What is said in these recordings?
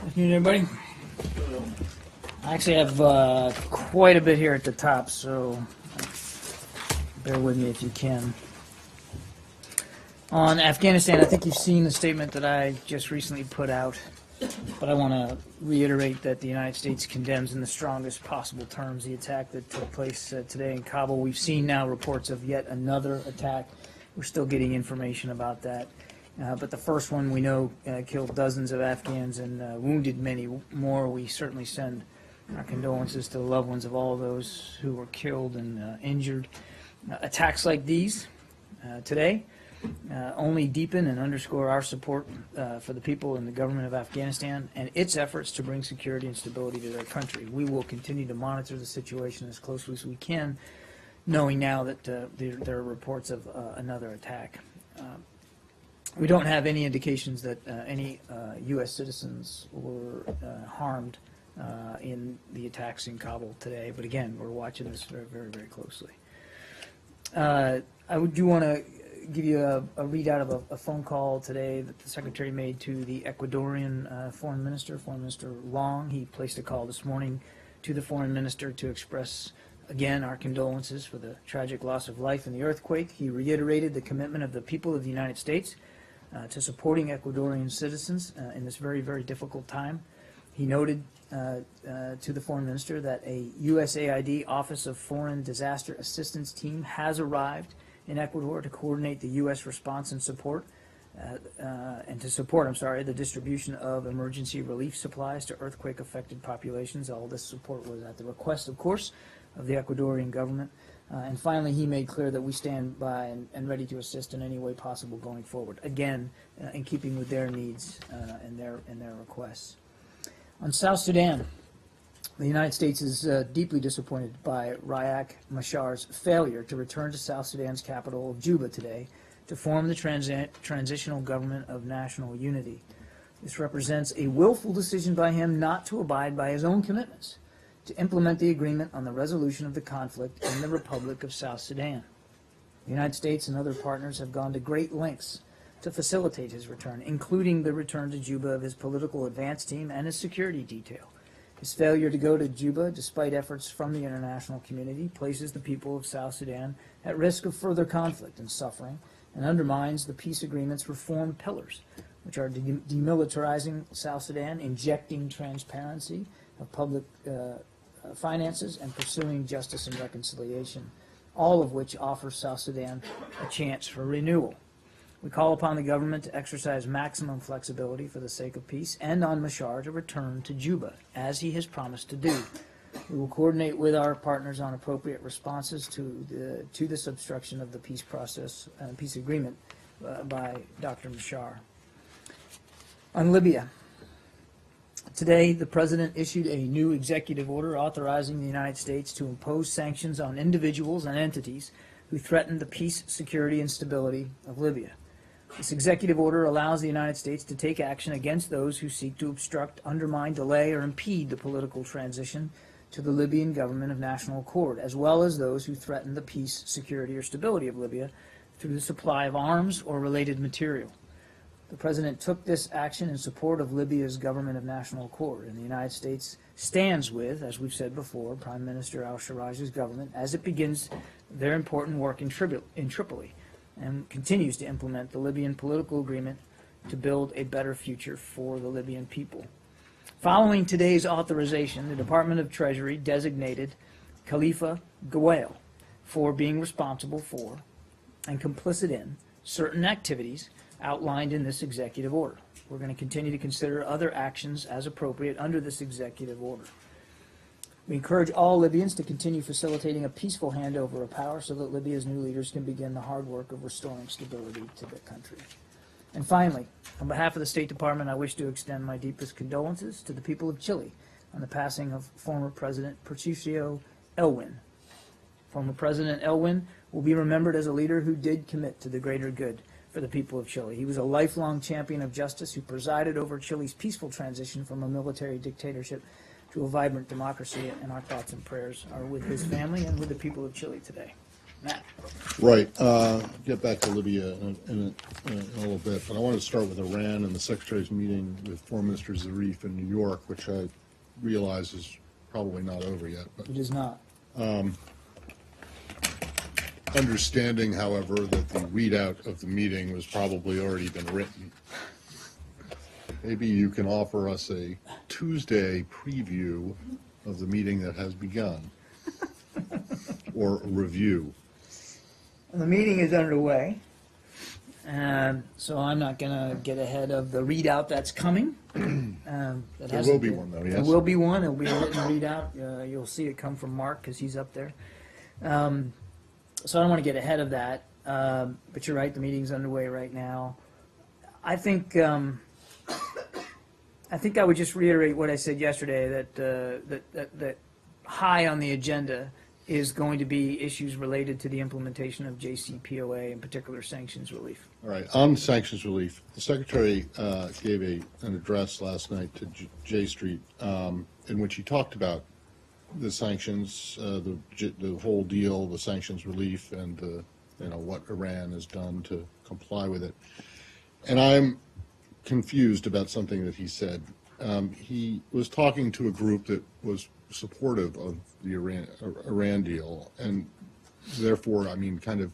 Afternoon, everybody. I actually have quite a bit here at the top, so bear with me if you can. On Afghanistan, I think you've seen the statement that I just recently put out, but I want to reiterate that the United States condemns in the strongest possible terms the attack that took place today in Kabul. We've seen now reports of yet another attack. We're still getting information about that. But the first one we know killed dozens of Afghans and wounded many more. We certainly send our condolences to the loved ones of all those who were killed and injured. Attacks like these today only deepen and underscore our support for the people and the government of Afghanistan and its efforts to bring security and stability to their country. We will continue to monitor the situation as closely as we can, knowing now that there are reports of another attack. We don't have any indications that any U.S. citizens were harmed in the attacks in Kabul today, but again, we're watching this very, very, very closely. I do want to give you a readout of a phone call today that the Secretary made to the Ecuadorian Foreign Minister Long. He placed a call this morning to the Foreign Minister to express again our condolences for the tragic loss of life in the earthquake. He reiterated the commitment of the people of the United States to supporting Ecuadorian citizens in this very, very difficult time. He noted to the Foreign Minister that a USAID Office of Foreign Disaster Assistance team has arrived in Ecuador to coordinate the U.S. response and support, the distribution of emergency relief supplies to earthquake-affected populations. All this support was at the request, of course, of the Ecuadorian government. And finally, he made clear that we stand by and ready to assist in any way possible going forward, again, in keeping with their needs and their requests. On South Sudan, the United States is deeply disappointed by Riek Machar's failure to return to South Sudan's capital of Juba today to form the transitional government of national unity. This represents a willful decision by him not to abide by his own commitments to implement the agreement on the resolution of the conflict in the Republic of South Sudan. The United States and other partners have gone to great lengths to facilitate his return, including the return to Juba of his political advance team and his security detail. His failure to go to Juba, despite efforts from the international community, places the people of South Sudan at risk of further conflict and suffering and undermines the peace agreement's reform pillars, which are demilitarizing South Sudan, injecting transparency of public finances, and pursuing justice and reconciliation, all of which offer South Sudan a chance for renewal. We call upon the government to exercise maximum flexibility for the sake of peace and on Machar to return to Juba, as he has promised to do. We will coordinate with our partners on appropriate responses to this obstruction of the peace process and peace agreement by Dr. Machar. On Libya, today, the President issued a new executive order authorizing the United States to impose sanctions on individuals and entities who threaten the peace, security, and stability of Libya. This executive order allows the United States to take action against those who seek to obstruct, undermine, delay, or impede the political transition to the Libyan government of national accord, as well as those who threaten the peace, security, or stability of Libya through the supply of arms or related material. The President took this action in support of Libya's government of national accord, and the United States stands with, as we've said before, Prime Minister al-Sarraj's government as it begins their important work in Tripoli and continues to implement the Libyan political agreement to build a better future for the Libyan people. Following today's authorization, the Department of Treasury designated Khalifa Gawel for being responsible for and complicit in certain activities outlined in this executive order. We're going to continue to consider other actions as appropriate under this executive order. We encourage all Libyans to continue facilitating a peaceful handover of power so that Libya's new leaders can begin the hard work of restoring stability to the country. And finally, on behalf of the State Department, I wish to extend my deepest condolences to the people of Chile on the passing of former President Patricio Aylwin. Former President Aylwin will be remembered as a leader who did commit to the greater good for the people of Chile. He was a lifelong champion of justice who presided over Chile's peaceful transition from a military dictatorship to a vibrant democracy, and our thoughts and prayers are with his family and with the people of Chile today. Matt? Right. Get back to Libya in a little bit, but I wanted to start with Iran and the Secretary's meeting with Foreign Minister Zarif in New York, which I realize is probably not over yet. But It is not. understanding, however, that the readout of the meeting was probably already been written, maybe you can offer us a Tuesday preview of the meeting that has begun, or a review. The meeting is underway, so I'm not going to get ahead of the readout that's coming. There will be one, though, yes? There will be one. There will be a written readout. You'll see it come from Mark because he's up there. So I don't want to get ahead of that, but you're right, the meeting's underway right now. I think I would just reiterate what I said yesterday, that high on the agenda is going to be issues related to the implementation of JCPOA, in particular sanctions relief. All right, on sanctions relief, the Secretary gave an address last night to J Street in which he talked about the sanctions, the whole deal, the sanctions relief, and what Iran has done to comply with it. And I'm confused about something that he said. He was talking to a group that was supportive of the Iran deal, and therefore, kind of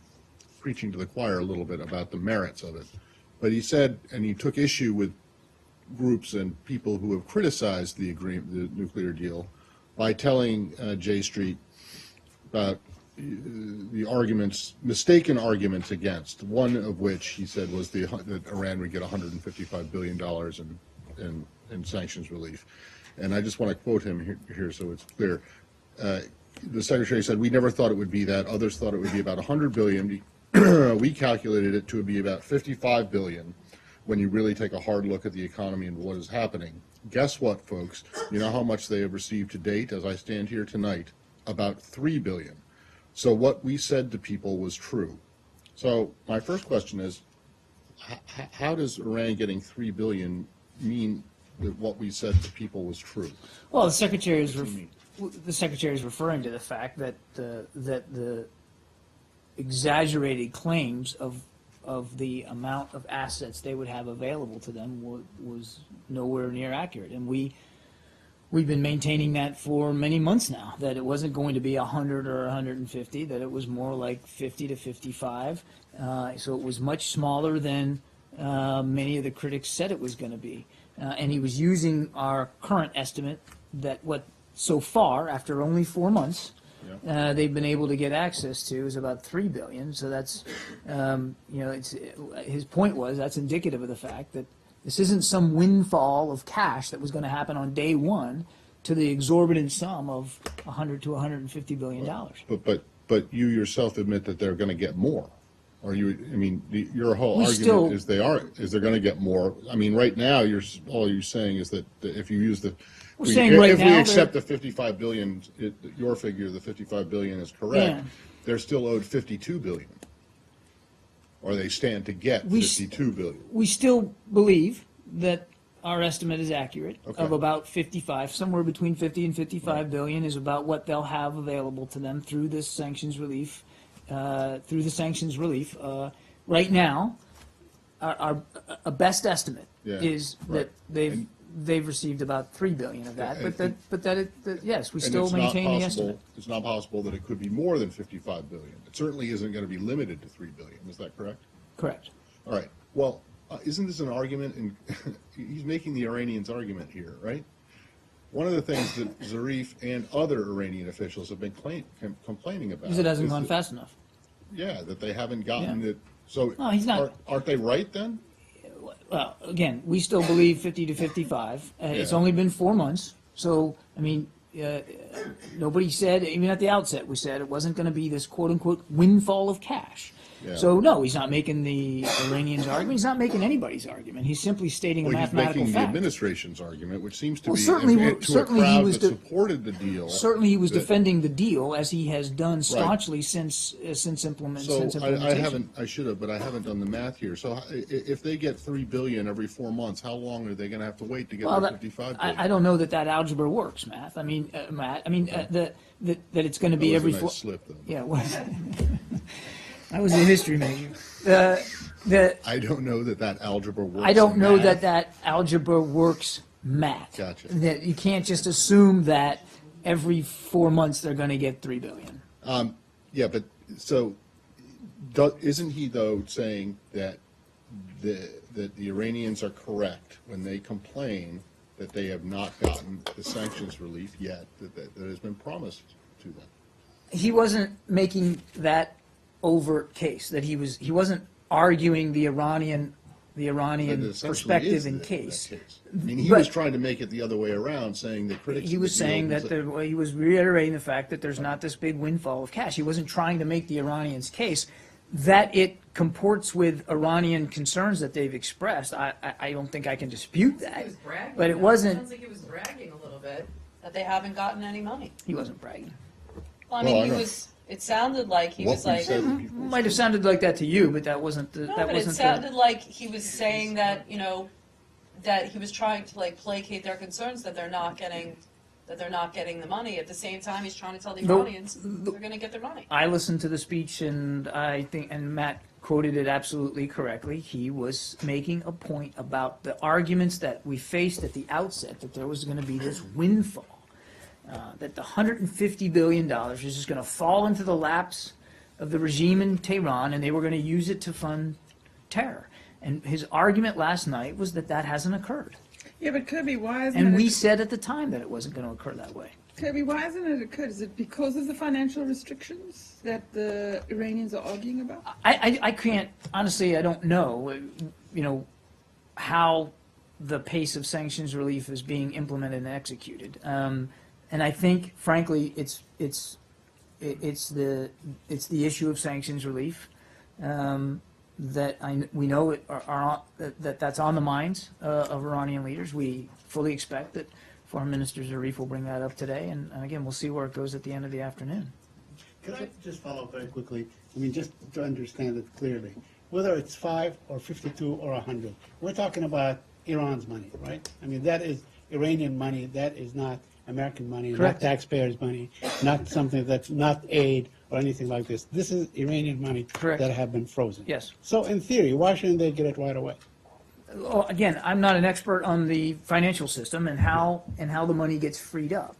preaching to the choir a little bit about the merits of it. But he said, and he took issue with groups and people who have criticized the nuclear deal by telling J Street about the mistaken arguments against, one of which he said was that Iran would get $155 billion in sanctions relief. And I just want to quote him here so it's clear. The Secretary said, "We never thought it would be that. Others thought it would be about $100 billion. We calculated it to be about $55 billion when you really take a hard look at the economy and what is happening. Guess what, folks? You know how much they have received to date as I stand here tonight? About $3 billion. So what we said to people was true." So my first question is, how does Iran getting $3 billion mean that what we said to people was true? Well, the Secretary is referring to the fact that the exaggerated claims of the amount of assets they would have available to them was nowhere near accurate, and we've been maintaining that for many months now, that it wasn't going to be 100 or 150, that it was more like 50 to 55. So it was much smaller than many of the critics said it was going to be. And he was using our current estimate that so far, after only 4 months, they've been able to get access to is about $3 billion. So that's, his point was that's indicative of the fact that this isn't some windfall of cash that was going to happen on day one to the exorbitant sum of $100 to $150 billion. But you yourself admit that they're going to get more. Or your whole argument is they're going to get more. Right now, all you're saying is that if you use if we accept the $55 billion, your figure, the $55 billion is correct, they're still owed $52 billion. Or they stand to get $52 billion. We still believe that our estimate is accurate, of about 55, somewhere between 50 and 55 billion is about what they'll have available to them through this sanctions relief. Right now, our best estimate is that they've received about $3 billion of that. Yes, we still maintain the estimate. It's not possible that it could be more than $55 billion. It certainly isn't going to be limited to $3 billion. Is that correct? Correct. All right. Well, isn't this an argument? And he's making the Iranians' argument here, right? One of the things that Zarif and other Iranian officials have been complaining about is it hasn't gone fast enough. Yeah, that they haven't gotten it. So no, he's not. Aren't they right then? Well, again, we still believe 50 to 55. It's only been 4 months. So, nobody said, even at the outset, we said it wasn't going to be this quote-unquote windfall of cash. Yeah. So, no, he's not making the Iranians' argument. He's not making anybody's argument. He's simply stating a mathematical fact. He's making the administration's argument, which seems to be to a crowd that supported the deal. Certainly he was defending the deal, as he has done staunchly since implementation. I should have, but I haven't done the math here. So if they get $3 billion every 4 months, how long are they going to have to wait to get their $55 billion? I don't know that algebra works, Matt. Matt. That it's going to be that every was a nice slip, though. Yeah. I was a history major. I don't know that algebra works. I don't in know math. that algebra works math. Gotcha. That you can't just assume that every 4 months they're going to get $3 billion. Yeah, but so isn't he though saying that the Iranians are correct when they complain that they have not gotten the sanctions relief yet that has been promised to them? He wasn't making that overt case that he wasn't arguing the Iranian That essentially perspective is in that case. I mean, he But- was trying to make it the other way around, saying that critics. He of was the deal saying was that he was reiterating the fact that there's not this big windfall of cash. He wasn't trying to make the Iranians' case that it comports with Iranian concerns that they've expressed. I don't think I can dispute He that, was bragging. but it though. wasn't. Sounds like he was bragging a little bit that they haven't gotten any money. He wasn't bragging. Well, I Well, mean, I he know. was. It sounded like he what was we like. said to people. Might have sounded like that to you, but that wasn't the. No, that but it wasn't sounded like he was saying that that he was trying to like placate their concerns that they're not getting the money. At the same time, he's trying to tell the No, Iranians they're going to get their money. I listened to the speech, and I think, and Matt quoted it absolutely correctly. He was making a point about the arguments that we faced at the outset, that there was going to be this windfall, that the $150 billion is just going to fall into the laps of the regime in Tehran, and they were going to use it to fund terror. And his argument last night was that that hasn't occurred. Yeah, but Kirby, why isn't And it? we said at the time that it wasn't going to occur that way. Kirby, why hasn't it occurred? Is it because of the financial restrictions that the Iranians are arguing about? I can't, honestly, I don't know, how the pace of sanctions relief is being implemented and executed. And I think, frankly, it's the issue of sanctions relief that we know that's on the minds of Iranian leaders. We fully expect that Foreign Minister Zarif will bring that up today, and again, we'll see where it goes at the end of the afternoon. Could I just follow up very quickly? I mean, just to understand it clearly, whether it's 5 or 52 or 100, we're talking about Iran's money, right? I mean, that is Iranian money. That is not American money, Correct. not taxpayers' money, not something that's not aid or anything like this. This is Iranian money Correct. that have been frozen. Yes. So in theory, why shouldn't they get it right away? Well, again, I'm not an expert on the financial system and how the money gets freed up.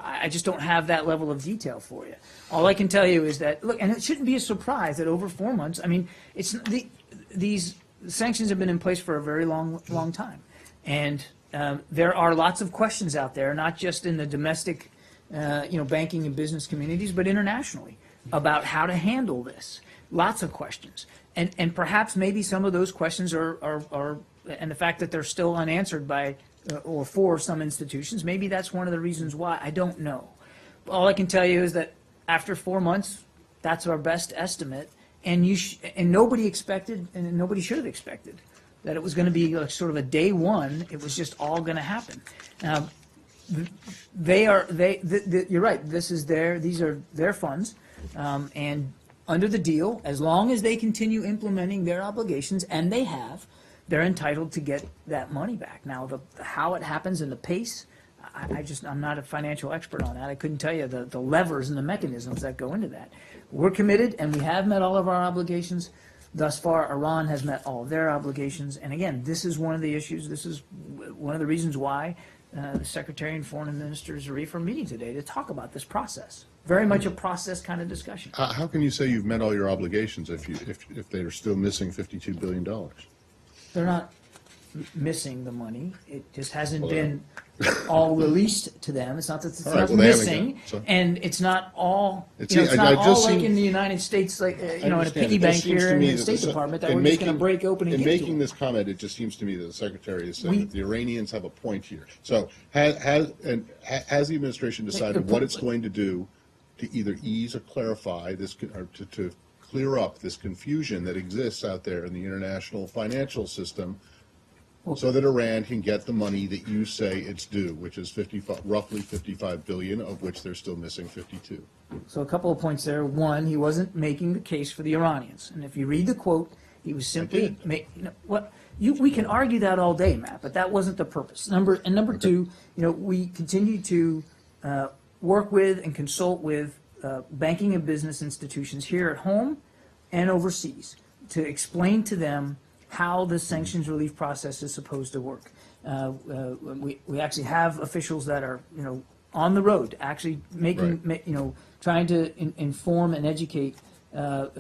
I just don't have that level of detail for you. All I can tell you is that, look, and it shouldn't be a surprise that over 4 months, I mean, these sanctions have been in place for a very long time. And there are lots of questions out there, not just in the domestic, banking and business communities, but internationally about how to handle this. Lots of questions. And perhaps maybe some of those questions are and the fact that they're still unanswered by or for some institutions, maybe that's one of the reasons why. I don't know. All I can tell you is that after 4 months, that's our best estimate. And nobody expected, and nobody should have expected, that it was going to be like sort of a day one. It was just all going to happen. Now, you're right. These are their funds, and under the deal, as long as they continue implementing their obligations, and they have, they're entitled to get that money back. Now, how it happens and the pace, I'm not a financial expert on that. I couldn't tell you the levers and the mechanisms that go into that. We're committed, and we have met all of our obligations. Thus far, Iran has met all of their obligations. And again, this is one of the issues. This is one of the reasons why the Secretary and Foreign Minister Zarif are meeting today to talk about this process. Very much a process kind of discussion. How can you say you've met all your obligations if they're still missing $52 billion? They're not missing the money. It just hasn't been all released to them. It's not that it's All right, not well, they haven't missing, got- so- and it's not all. It's- It's I- not I all just like seem- in the United States, like in a understand. piggy It bank just seems here to in me the that State the- Department that in we're just going to making- break open and in give to making them. this comment, it just seems to me that the Secretary is saying We- that the Iranians have a point here. So has the administration decided what it's going to do to either ease or clarify this, or to clear up this confusion that exists out there in the international financial system, so that Iran can get the money that you say it's due, which is roughly $55 billion, of which they're still missing 52. So a couple of points there. One, he wasn't making the case for the Iranians, and if you read the quote, he was simply we can argue that all day, Matt, but that wasn't the purpose. Number two, we continue to work with and consult with banking and business institutions here at home and overseas to explain to them how the sanctions relief process is supposed to work. We actually have officials that are, on the road, actually trying to inform and educate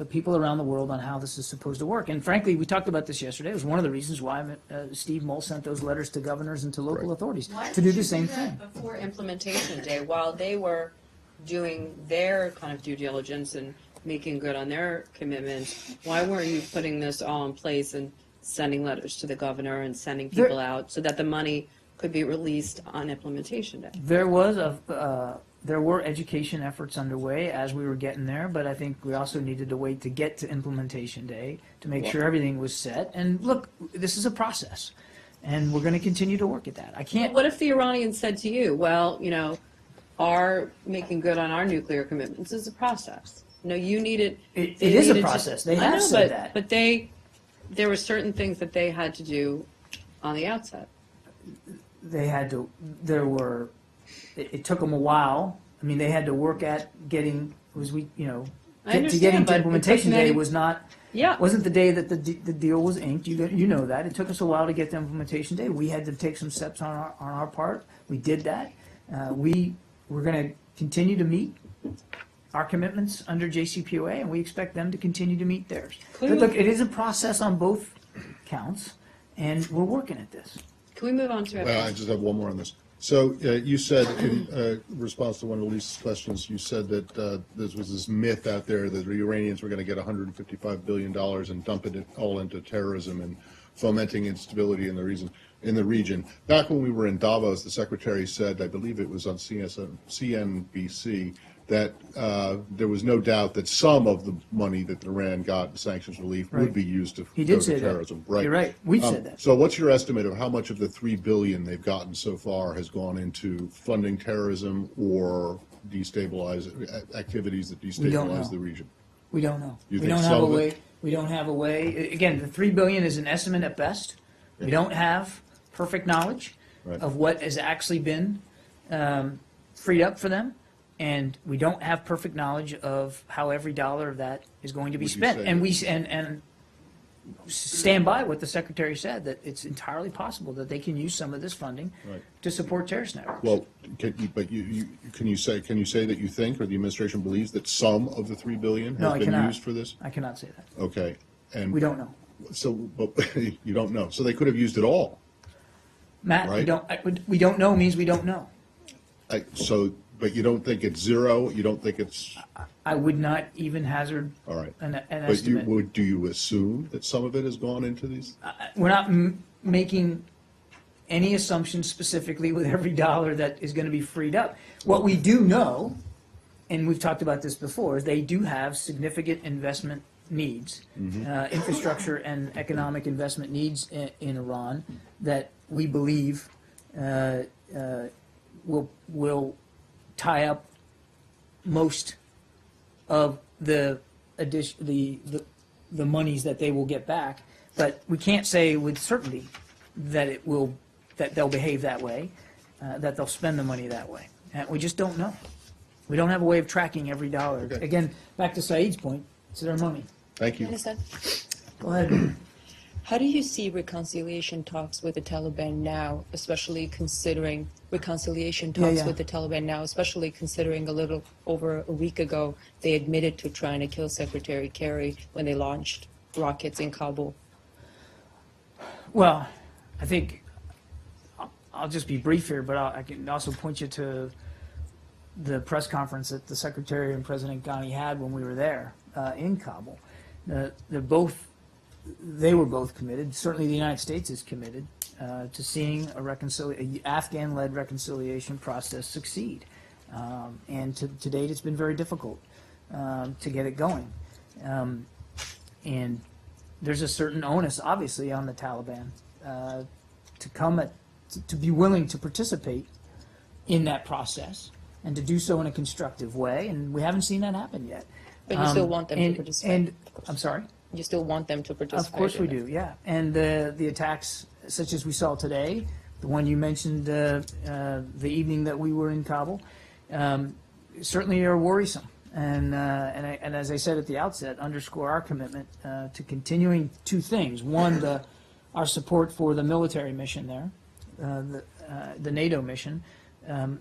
people around the world on how this is supposed to work. And frankly, we talked about this yesterday. It was one of the reasons why Steve Mull sent those letters to governors and to local Right. authorities Why to do did the you same that thing. before implementation day, while they were doing their kind of due diligence and making good on their commitments? Why weren't you putting this all in place and sending letters to the governor and sending There- people out so that the money could be released on implementation day? There were education efforts underway as we were getting there, but I think we also needed to wait to get to implementation day to make sure everything was set. And look, this is a process, and we're going to continue to work at that. I can't. What if the Iranians said to you, well, our making good on our nuclear commitments is a process. You needed. It they is a needed to- process. They I have know, said that. But there were certain things that they had to do on the outset. They had to. It took them a while. I mean, they had to work at getting. I to understand, getting to but implementation it took day many- was not. Yeah. Wasn't the day that the deal was inked. You know that. It took us a while to get to implementation day. We had to take some steps on our part. We did that. We're going to continue to meet our commitments under JCPOA, and we expect them to continue to meet theirs. But look, it is a process on both counts, and we're working at this. Can we move on to I just have one more on this. So you said in response to one of Lisa's questions, you said that there was this myth out there that the Iranians were going to get $155 billion and dump it all into terrorism and fomenting instability in the region. Back when we were in Davos, the secretary said, I believe it was on CNBC, that there was no doubt that some of the money that Iran got in sanctions relief would Right. be used to He go did to say terrorism. that. You're right. We've said that. So what's your estimate of how much of the $3 billion they've gotten so far has gone into funding terrorism or activities that We don't know. destabilize the region? We don't know. You We think don't some have a of it- way. We don't have a way. Again, the $3 billion is an estimate at best. We don't have perfect knowledge Right. of what has actually been freed up for them, and we don't have perfect knowledge of how every dollar of that is going to be Would you spent. say- And we and stand by what the secretary said, that it's entirely possible that they can use some of this funding Right. to support terrorist networks. Well, can you say that you think, or the administration believes, that some of the $3 billion No, has I been cannot. used for this? I cannot say that. Okay, and We don't know. So, but you don't know. So they could have used it all. Matt, Right. we don't know means we don't know. But you don't think it's zero. You don't think it's I would not even hazard all right. an But estimate. do you assume that some of it has gone into these? We're not making any assumptions specifically with every dollar that is going to be freed up. What we do know, and we've talked about this before, is they do have significant investment needs, infrastructure and economic investment needs in Iran that we believe will tie up most of the monies that they will get back. But we can't say with certainty that they'll behave that way, that they'll spend the money that way. We just don't know. We don't have a way of tracking every dollar. Okay. Again, back to Saeed's point, it's their money. Thank you. Understand? Go ahead. How do you see reconciliation talks with the Taliban now, especially considering reconciliation talks yeah. with the Taliban now, especially considering a little over a week ago they admitted to trying to kill Secretary Kerry when they launched rockets in Kabul? Well, I think I'll just be brief here, but I can also point you to the press conference that the Secretary and President Ghani had when we were there in Kabul. They were both committed. Certainly, the United States is committed to seeing an Afghan-led reconciliation process succeed. And to date, it's been very difficult to get it going. And there's a certain onus, obviously, on the Taliban to be willing to participate in that process and to do so in a constructive way. And we haven't seen that happen yet. But you still want them to participate. And I'm sorry. You still want them to participate? Of course we in it? do, yeah. And the attacks, such as we saw today, the one you mentioned the evening that we were in Kabul, certainly are worrisome. And as I said at the outset, underscore our commitment to continuing two things. One, our support for the military mission there, the NATO mission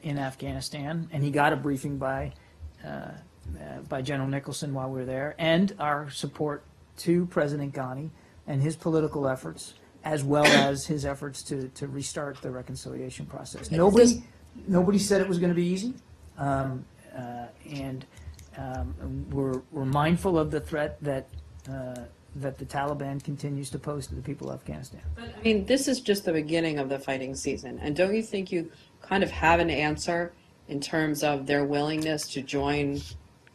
in Afghanistan, and he got a briefing by General Nicholson while we were there, and our support to President Ghani and his political efforts, as well as his efforts to restart the reconciliation process. Nobody said it was going to be easy, and we're mindful of the threat that the Taliban continues to pose to the people of Afghanistan. But, I mean, this is just the beginning of the fighting season, and don't you think you kind of have an answer in terms of their willingness to join,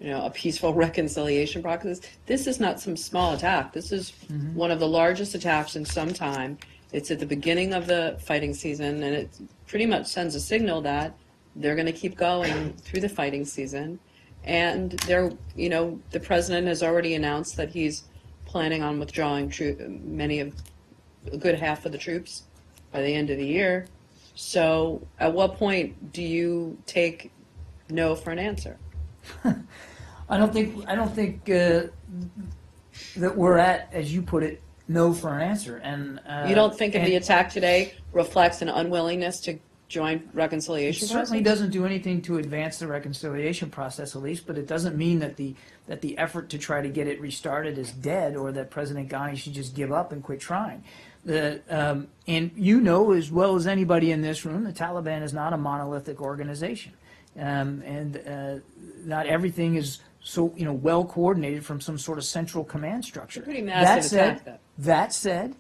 a peaceful reconciliation process? This is not some small attack. This is one of the largest attacks in some time. It's at the beginning of the fighting season, and it pretty much sends a signal that they're going to keep going through the fighting season. And the president has already announced that he's planning on withdrawing a good half of the troops by the end of the year. So at what point do you take no for an answer? I don't think that we're at, as you put it, no for an answer. And You don't think if the attack today reflects an unwillingness to join reconciliation it certainly process? doesn't do anything to advance the reconciliation process, Elise, but it doesn't mean that the effort to try to get it restarted is dead, or that President Ghani should just give up and quit trying. And you know as well as anybody in this room, the Taliban is not a monolithic organization, and not everything is so well coordinated from some sort of central command structure. Pretty massive attack, though. That said,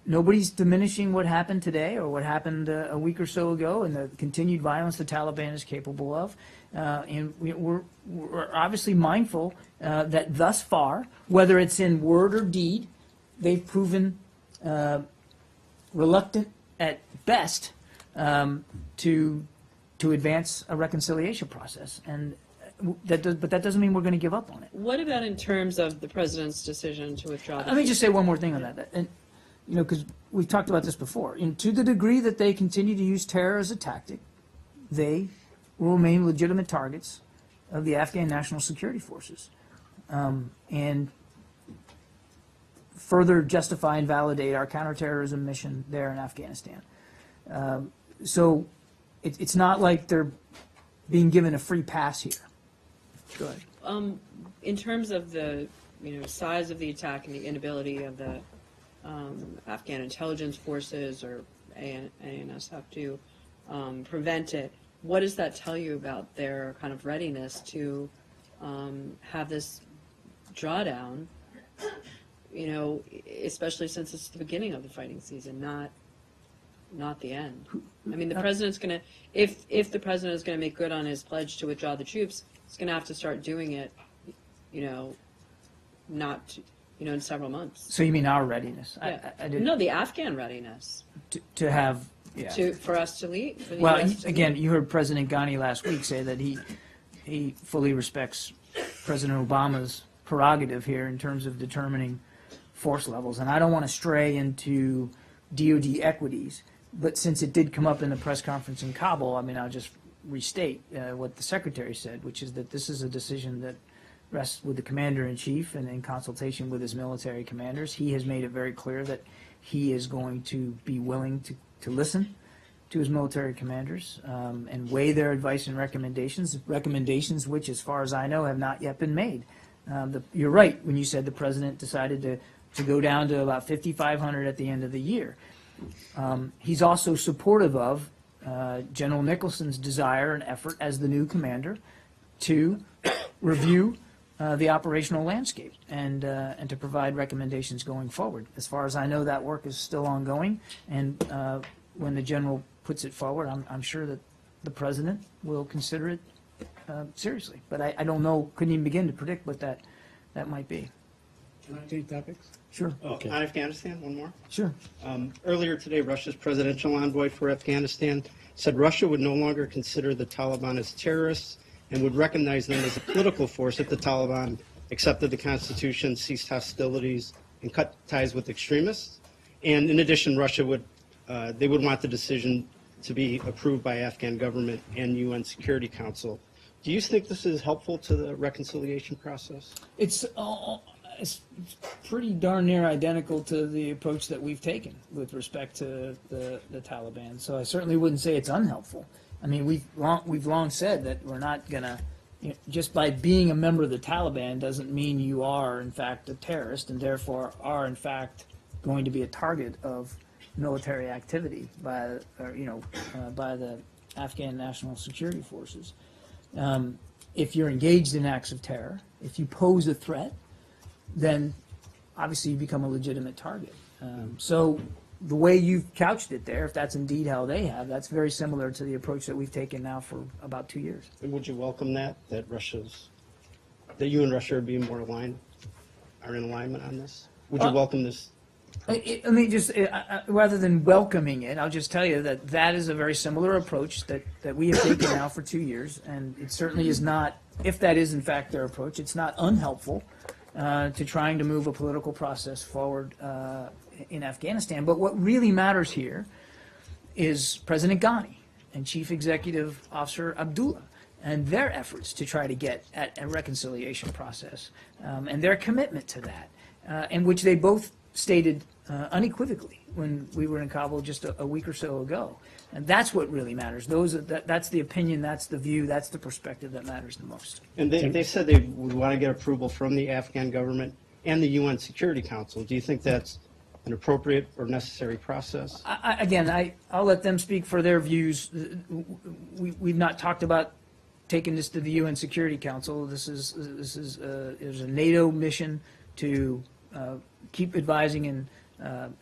nobody's diminishing what happened today or what happened a week or so ago and the continued violence the Taliban is capable of. And we're obviously mindful that thus far, whether it's in word or deed, they've proven reluctant at best to advance a reconciliation process. And but that doesn't mean we're going to give up on it. What about in terms of the president's decision to withdraw? Let me just say one more thing on that. And because we've talked about this before. To the degree that they continue to use terror as a tactic, they will remain legitimate targets of the Afghan National Security Forces, and further justify and validate our counterterrorism mission there in Afghanistan. So it's not like they're being given a free pass here. Go ahead. In terms of the size of the attack and the inability of the Afghan intelligence forces or ANSF to prevent it, what does that tell you about their kind of readiness to have this drawdown, especially since it's the beginning of the fighting season, not the end? I mean, the president's going to, if the president is going to make good on his pledge to withdraw the troops, he's going to have to start doing it, not in several months. So you mean our readiness? Yeah. I didn't, No, the Afghan readiness to have. Yeah. for us to lead. For the Well, US to again, lead. you heard President Ghani last week say that he fully respects President Obama's prerogative here in terms of determining force levels. And I don't want to stray into DoD equities, but since it did come up in the press conference in Kabul, I mean, I'll just restate what the Secretary said, which is that this is a decision that rests with the Commander-in-Chief and in consultation with his military commanders. He has made it very clear that he is going to be willing to listen to his military commanders and weigh their advice and recommendations which, as far as I know, have not yet been made. You're right when you said the president decided to go down to about 5,500 at the end of the year. He's also supportive of General Nicholson's desire and effort as the new commander to review the operational landscape and to provide recommendations going forward. As far as I know, that work is still ongoing, and when the general puts it forward, I'm sure that the president will consider it seriously. But I don't know, couldn't even begin to predict what that might be. Can I change topics? Sure, Okay. On Afghanistan, one more. sure. Earlier today, Russia's presidential envoy for Afghanistan said Russia would no longer consider the Taliban as terrorists and would recognize them as a political force if the Taliban accepted the constitution, ceased hostilities, and cut ties with extremists. And in addition, Russia would want the decision to be approved by Afghan government and UN Security Council. Do you think this is helpful to the reconciliation process? It's pretty darn near identical to the approach that we've taken with respect to the Taliban. So I certainly wouldn't say it's unhelpful. I mean, we've long said that we're not gonna, just by being a member of the Taliban doesn't mean you are in fact a terrorist and therefore are in fact going to be a target of military activity by the Afghan National Security Forces. If you're engaged in acts of terror, if you pose a threat, then obviously you become a legitimate target. So the way you've couched it there, if that's indeed how they have, that's very similar to the approach that we've taken now for about 2 years. And would you welcome that you and Russia are being more aligned, are in alignment on this? Would you welcome this? Let me just, rather than welcoming it, I'll just tell you that that is a very similar approach that we have taken now for 2 years, and it certainly is not, if that is in fact their approach, it's not unhelpful to trying to move a political process forward in Afghanistan. But what really matters here is President Ghani and Chief Executive Officer Abdullah and their efforts to try to get at a reconciliation process and their commitment to that, in which they both stated unequivocally when we were in Kabul just a week or so ago. And that's what really matters. That's the opinion, that's the view, that's the perspective that matters the most. And they said they would want to get approval from the Afghan government and the UN Security Council. Do you think that's an appropriate or necessary process? I'll let them speak for their views. We've not talked about taking this to the UN Security Council. There's a NATO mission to keep advising and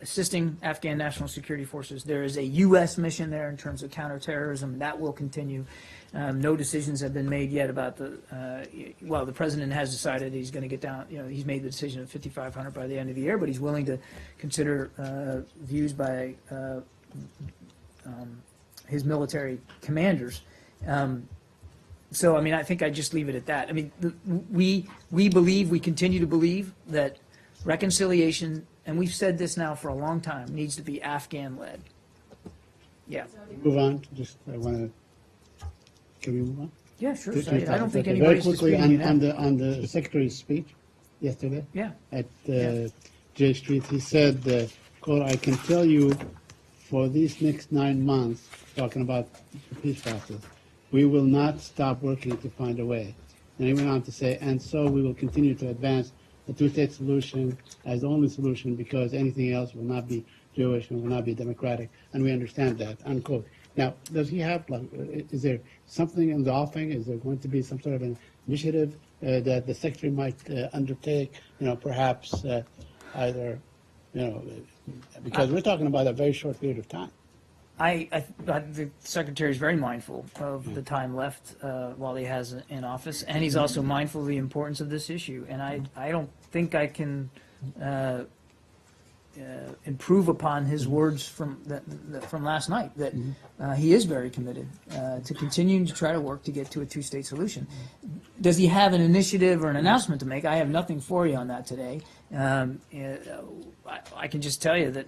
assisting Afghan National Security Forces. There is a U.S. mission there in terms of counterterrorism. That will continue. No decisions have been made yet about the president has decided he's going to get down, he's made the decision of 5,500 by the end of the year, but he's willing to consider views by his military commanders. So, I mean, I think I'd just leave it at that. I mean, we continue to believe that reconciliation, and we've said this now for a long time, needs to be Afghan-led. Yeah. Move on, can we move on? Yeah, sure. To- I don't think okay, anybody's very quickly disputing that. on the Secretary's speech yesterday. Yeah. At Yeah. J Street, he said, quote, "I can tell you for these next 9 months," talking about the peace process, "we will not stop working to find a way." And he went on to say, "And so we will continue to advance the two-state solution as the only solution because anything else will not be Jewish and will not be democratic, and we understand that," unquote. Now, does he have, is there something in the offing? Is there going to be some sort of an initiative that the Secretary might undertake, perhaps either, because we're talking about a very short period of time. The Secretary is very mindful of the time left while he has in office, and he's also mindful of the importance of this issue. And I don't think I can improve upon his words from last night, that he is very committed to continuing to try to work to get to a two-state solution. Does he have an initiative or an announcement to make? I have nothing for you on that today. I can just tell you that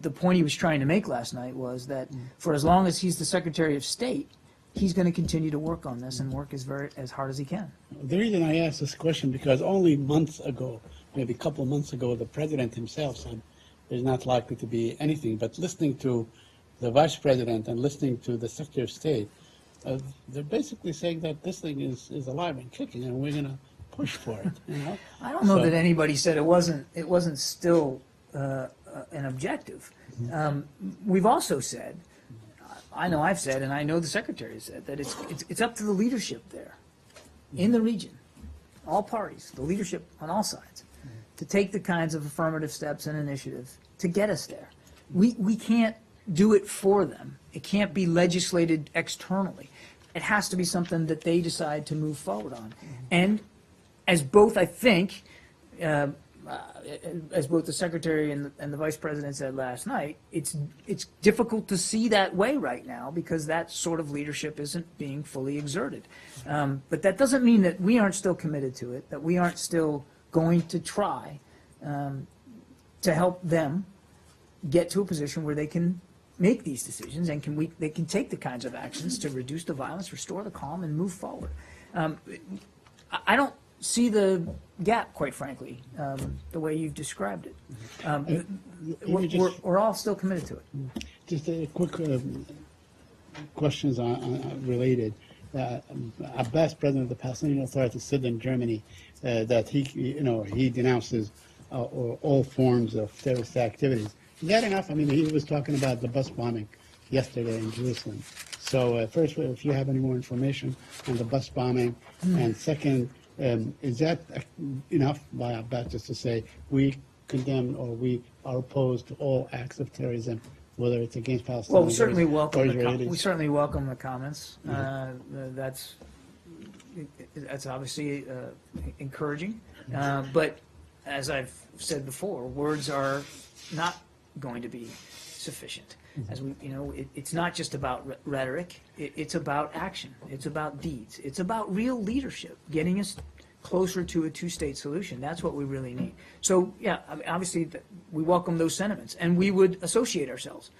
the point he was trying to make last night was that for as long as he's the Secretary of State, he's going to continue to work on this and work as hard as he can. The reason I asked this question, because only months ago, maybe a couple of months ago, the President himself said there's not likely to be anything. But listening to the Vice President and listening to the Secretary of State, they're basically saying that this thing is alive and kicking, and we're going to push for it. I don't know that anybody said it wasn't still an objective. We've also said, I know I've said, and I know the Secretary has said, that it's up to the leadership there, in the region, all parties, the leadership on all sides, to take the kinds of affirmative steps and initiatives to get us there. We can't do it for them. It can't be legislated externally. It has to be something that they decide to move forward on. And as both, I think, as both the Secretary and the Vice President said last night, it's difficult to see that way right now because that sort of leadership isn't being fully exerted. But that doesn't mean that we aren't still committed to it, that we aren't still going to try to help them get to a position where they can make these decisions and they can take the kinds of actions to reduce the violence, restore the calm, and move forward. I don't see the gap, quite frankly, the way you've described it. Let me just- We're all still committed to it. Just a quick questions related. Abbas, president of the Palestinian Authority, said in Germany that he denounces all forms of terrorist activities. Is that enough? I mean, he was talking about the bus bombing yesterday in Jerusalem. So first, if you have any more information on the bus bombing, and second, is that enough by Abbas just to say we condemn or we are opposed to all acts of terrorism, whether it's against Palestinians Well, we certainly or welcome Israelis? we certainly welcome the comments. That's obviously encouraging, but as I've said before, words are not going to be sufficient. As it's not just about rhetoric. It's about action. It's about deeds. It's about real leadership, getting us closer to a two-state solution. That's what we really need. So, yeah, I mean, obviously, we welcome those sentiments, and we would associate ourselves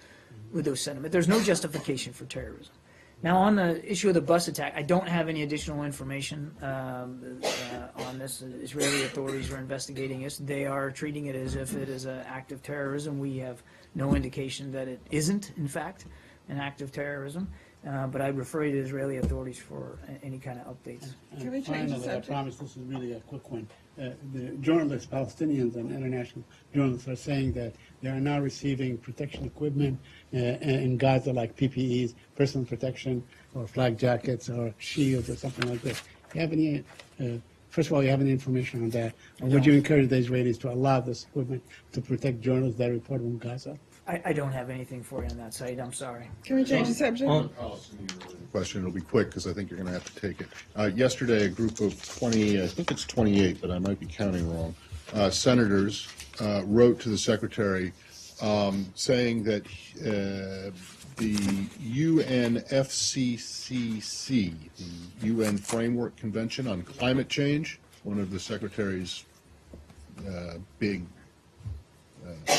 with those sentiments. There's no justification for terrorism. Now, on the issue of the bus attack, I don't have any additional information on this. Israeli authorities are investigating this. They are treating it as if it is an act of terrorism. We have no indication that it isn't, in fact, an act of terrorism. But I refer you to Israeli authorities for any kind of updates. Can we change the Finally, I subject? promise this is really a quick one. The journalists, Palestinians and international journalists, are saying that they are now receiving protection equipment in Gaza, like PPEs, personal protection, or flak jackets, or shields, or something like this. Do you have any? First of all, you have any information on that? Or would you encourage the Israelis to allow this equipment to protect journalists that report on Gaza? I don't have anything for you on that site. I'm sorry. Can we change the subject? Question, it'll be quick because I think you're going to have to take it. Yesterday, a group of 20, I think it's 28, but I might be counting wrong, senators wrote to the secretary saying that the UNFCCC, the UN Framework Convention on Climate Change, one of the secretary's big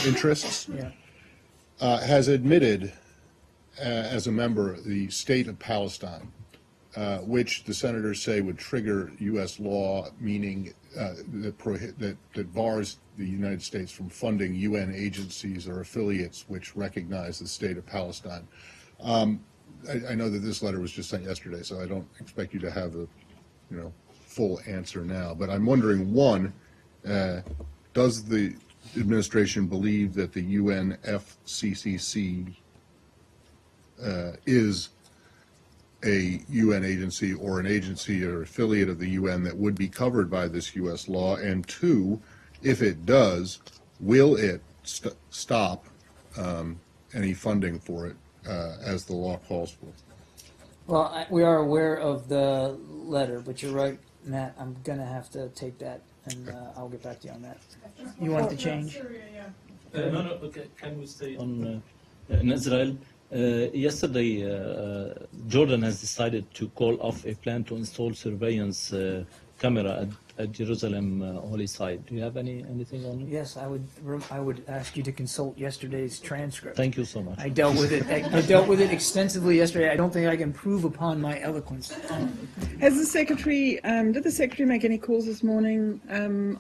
interests, Yeah. has admitted as a member the state of Palestine, which the senators say would trigger U.S. law, meaning that bars the United States from funding UN agencies or affiliates which recognize the state of Palestine. I know that this letter was just sent yesterday, so I don't expect you to have the full answer now. But I'm wondering, one, does the administration believe that the UNFCCC is a UN agency or an agency or affiliate of the UN that would be covered by this U.S. law? And two, if it does, will it stop any funding for it as the law calls for? Well, we are aware of the letter, but you're right, Matt. I'm going to have to take that, and I'll get back to you on that. You want it to change? No, okay. Can we stay on in Israel? Yesterday, Jordan has decided to call off a plan to install surveillance camera at Jerusalem Holy Site. Do you have anything on it? Yes, I would ask you to consult yesterday's transcript. Thank you so much. I dealt with it. I dealt with it extensively yesterday. I don't think I can improve upon my eloquence. Has the secretary, did the secretary make any calls this morning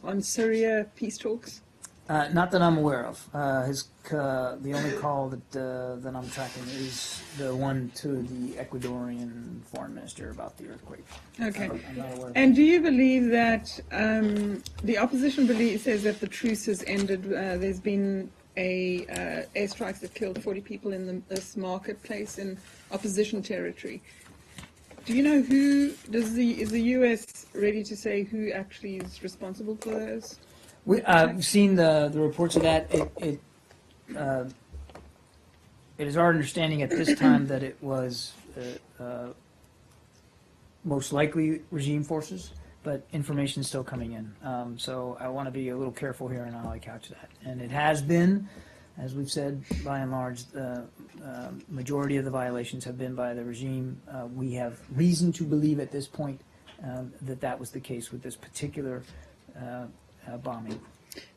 on Syria peace talks? Not that I'm aware of. The only call that I'm tracking is the one to the Ecuadorian foreign minister about the earthquake. Okay. I'm not aware of And do you believe that the opposition says that the truce has ended? There's been airstrikes that killed 40 people in this marketplace in opposition territory. Do you know is the U.S. ready to say who actually is responsible for those? I've seen the reports of that. It is our understanding at this time that it was most likely regime forces, but information is still coming in. So I want to be a little careful here in how I couch that. And it has been, as we've said, by and large, the majority of the violations have been by the regime. We have reason to believe at this point that was the case with this particular bombing.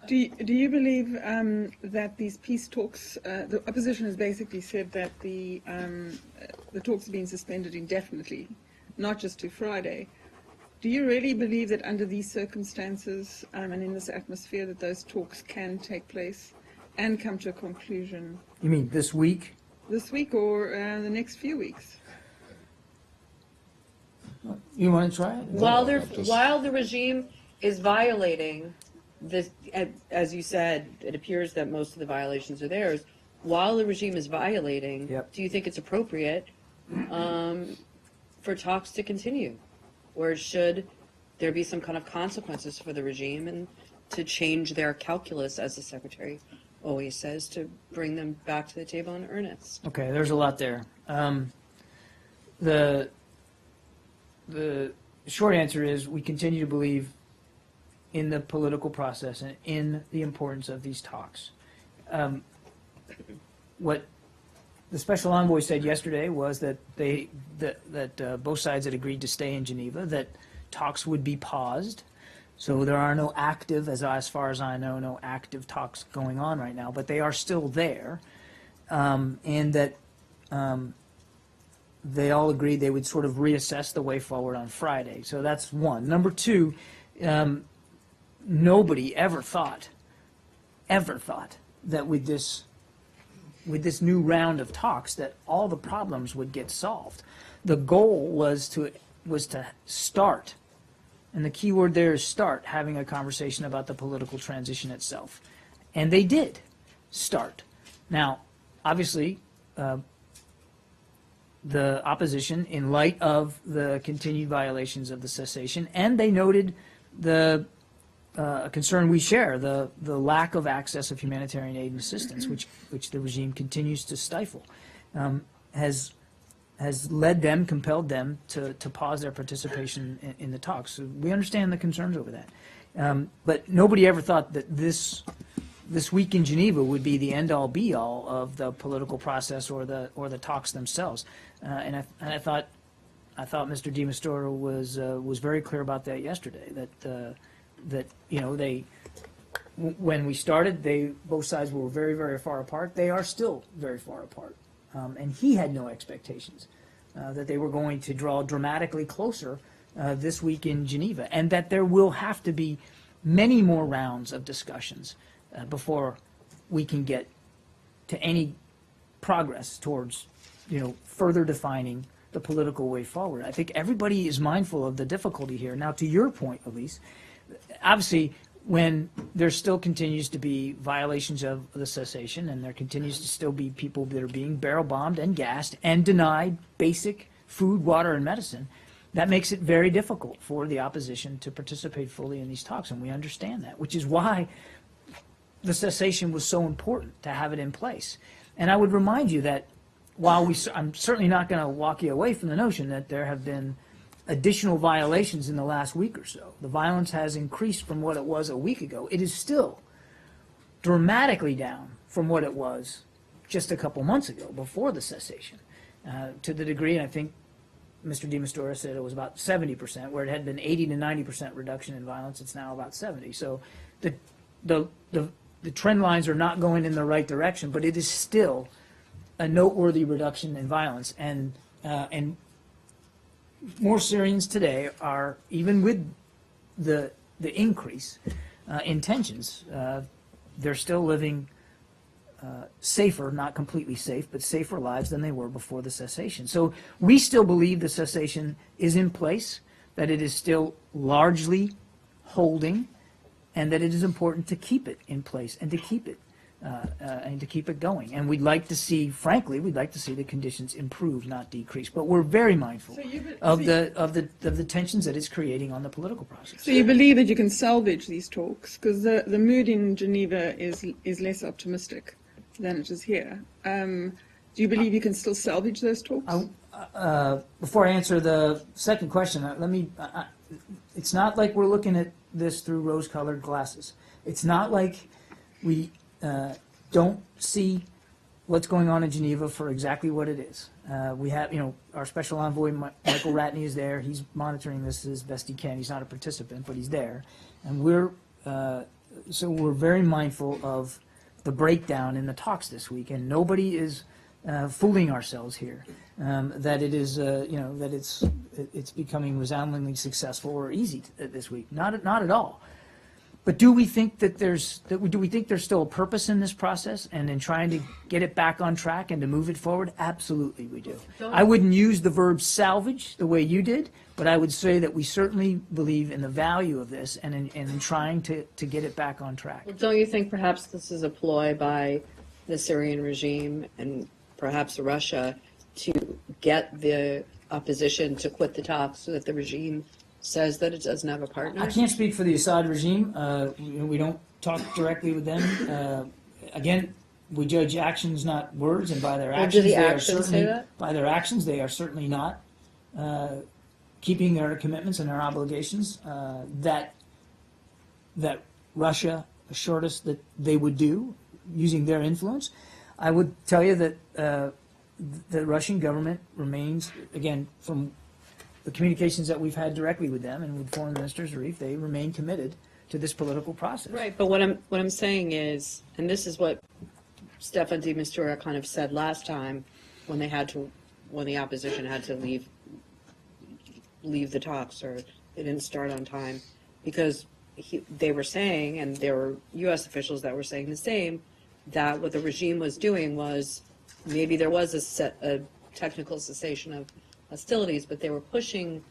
Do you believe that these peace talks, the opposition has basically said that the talks have been suspended indefinitely, not just to Friday, Do you really believe that under these circumstances and in this atmosphere that those talks can take place and come to a conclusion You mean this week? this week or the next few weeks? You want to try it? While I'm just- while the regime is violating this, as you said, it appears that most of the violations are theirs. While the regime is violating, Yep. do you think it's appropriate for talks to continue, or should there be some kind of consequences for the regime and to change their calculus, as the secretary always says, to bring them back to the table in earnest? Okay, there's a lot there. The short answer is we continue to believe in the political process and in the importance of these talks. What the special envoy said yesterday was that both sides had agreed to stay in Geneva, that talks would be paused. So there are no active, as far as I know, no active talks going on right now, but they are still there, and that they all agreed they would sort of reassess the way forward on Friday. So that's one. Number two, nobody ever thought that with this new round of talks that all the problems would get solved. The goal was to start, and the key word there is start, having a conversation about the political transition itself. And they did start. Now, obviously, the opposition, in light of the continued violations of the cessation, and they noted the concern we share, the lack of access of humanitarian aid and assistance, which the regime continues to stifle, has led them, compelled them to pause their participation in the talks. So we understand the concerns over that. But nobody ever thought that this week in Geneva would be the end-all, be-all of the political process or the talks themselves. And I thought Mr. de Mistura was very clear about that yesterday. That when we started, both sides were very, very far apart. They are still very far apart, and he had no expectations that they were going to draw dramatically closer this week in Geneva, and that there will have to be many more rounds of discussions before we can get to any progress towards, further defining the political way forward. I think everybody is mindful of the difficulty here. Now, to your point, Elise, obviously, when there still continues to be violations of the cessation, and there continues to still be people that are being barrel bombed and gassed and denied basic food, water, and medicine, that makes it very difficult for the opposition to participate fully in these talks, and we understand that, which is why the cessation was so important to have it in place. And I would remind you that while I'm certainly not going to walk you away from the notion that there have been additional violations in the last week or so. The violence has increased from what it was a week ago. It is still dramatically down from what it was just a couple months ago, before the cessation, to the degree, and I think Mr. de Mistura said it was about 70%, where it had been 80 to 90% reduction in violence. It's now about 70. So the trend lines are not going in the right direction, but it is still a noteworthy reduction in violence, and more Syrians today are, even with the increase in tensions, they're still living safer, not completely safe, but safer lives than they were before the cessation. So we still believe the cessation is in place, that it is still largely holding, and that it is important to keep it in place and to keep it going. And we'd like to see, frankly, the conditions improve, not decrease. But we're very mindful of the tensions that it's creating on the political process. So you believe that you can salvage these talks, because the mood in Geneva is less optimistic than it is here. Do you believe you can still salvage those talks? Before I answer the second question, it's not like we're looking at this through rose-colored glasses. It's not like we don't see what's going on in Geneva for exactly what it is. We have, our special envoy, Michael Ratney, is there. He's monitoring this as best he can. He's not a participant, but he's there. And we're very mindful of the breakdown in the talks this week. And nobody is fooling ourselves here, that it is, that it's becoming resoundingly successful or easy this week. Not at all. But do we think that there's still a purpose in this process and in trying to get it back on track and to move it forward? Absolutely, we do. I wouldn't use the verb salvage the way you did, but I would say that we certainly believe in the value of this and in trying to get it back on track. Well, don't you think perhaps this is a ploy by the Syrian regime and perhaps Russia to get the opposition to quit the talks so that the regime says that it doesn't have a partner? I can't speak for the Assad regime. We don't talk directly with them. Again, we judge actions, not words, and by their Well, actions, do the they are actions say certainly that? by their actions they are certainly not keeping their commitments and their obligations that Russia assured us that they would do using their influence. I would tell you that the Russian government remains, again, from the communications that we've had directly with them and with Foreign Minister Zarif, they remain committed to this political process. Right, but what I'm saying is, and this is what Stefan de Mistura kind of said last time when the opposition had to leave the talks, or they didn't start on time, because they were saying, and there were U.S. officials that were saying the same, that what the regime was doing was maybe there was a technical cessation of hostilities, but they were pushing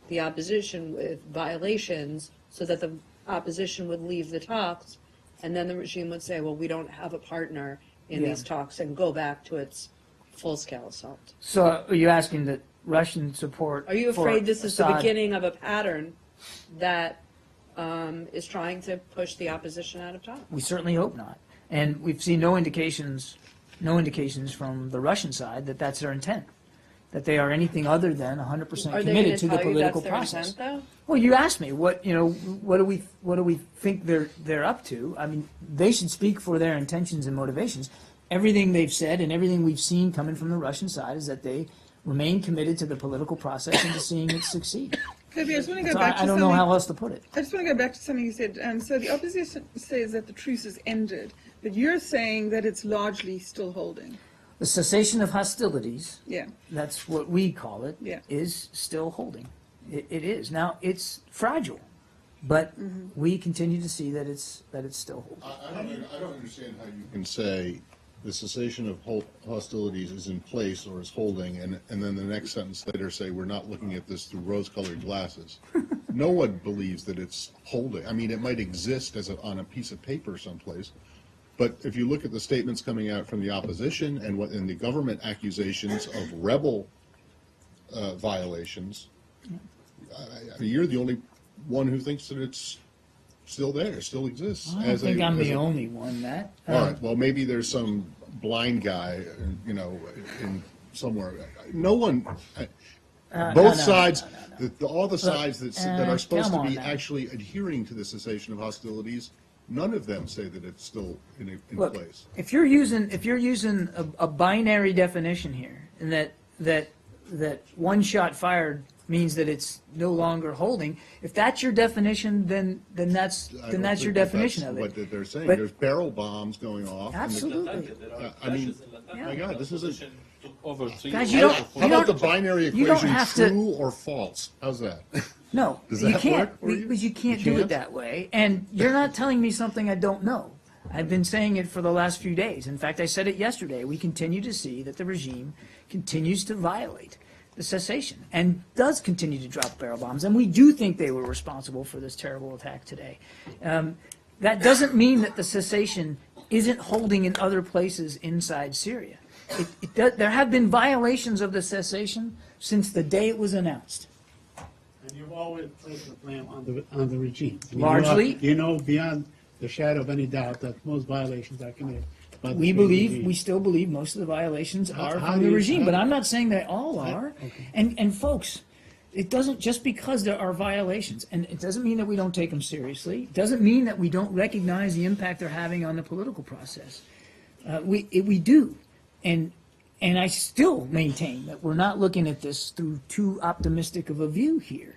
the opposition with violations so that the opposition would leave the talks, and then the regime would say, well, we don't have a partner in these talks, and go back to its full-scale assault. So are you asking that Russian support Are you for afraid this is the Assad- beginning of a pattern that is trying to push the opposition out of talks? We certainly hope not. And we've seen no indications from the Russian side that that's their intent, that they are anything other than 100% Are they going committed to to the tell you political that's their process. intent, though? Well, you asked me what do we think they're up to? I mean, they should speak for their intentions and motivations. Everything they've said and everything we've seen coming from the Russian side is that they remain committed to the political process and to seeing it succeed. Kirby, I just want to go So back to I don't know how else to put it. I just want to go back to something you said. So the opposition says that the truce has ended, but you're saying that it's largely still holding. The cessation of hostilities, Yeah. that's what we call it, Yeah. is still holding. It is. Now, it's fragile, but we continue to see that it's still holding. I don't understand how you can say the cessation of hostilities is in place or is holding, and then the next sentence later say we're not looking at this through rose-colored glasses. No one believes that it's holding. I mean, it might exist on a piece of paper someplace, but if you look at the statements coming out from the opposition and the government accusations of rebel violations, I mean, you're the only one who thinks that it's still there, still exists. I don't think I'm the only one, Matt. All right. Well, maybe there's some blind guy, in somewhere. No one. Both sides, all the sides that are supposed come to on be now. actually adhering to the cessation of hostilities, none of them say that it's still in Look, place. if you're using a binary definition here, and that one shot fired means that it's no longer holding, if that's your definition, then that's I don't your think that definition that's of it. what they're saying. But- There's barrel bombs going off. and Absolutely. I mean, my God, this isn't. Guys, you don't- How about the binary you don't equation, have to- true or false? How's that? No, Does you that can't, work for you? because you can't You do it can't? that way. And you're not telling me something I don't know. I've been saying it for the last few days. In fact, I said it yesterday. We continue to see that the regime continues to violate the cessation and does continue to drop barrel bombs. And we do think they were responsible for this terrible attack today. That doesn't mean that the cessation isn't holding in other places inside Syria. There have been violations of the cessation since the day it was announced. And you've always placed the blame on the regime. I mean, Largely. you know beyond the shadow of any doubt that most violations are committed by the We regime. still believe most of the violations are how from do the you- regime, how- but I'm not saying they all are. And folks, it doesn't, just because there are violations, and it doesn't mean that we don't take them seriously, it doesn't mean that we don't recognize the impact they're having on the political process. We do. And I still maintain that we're not looking at this through too optimistic of a view here.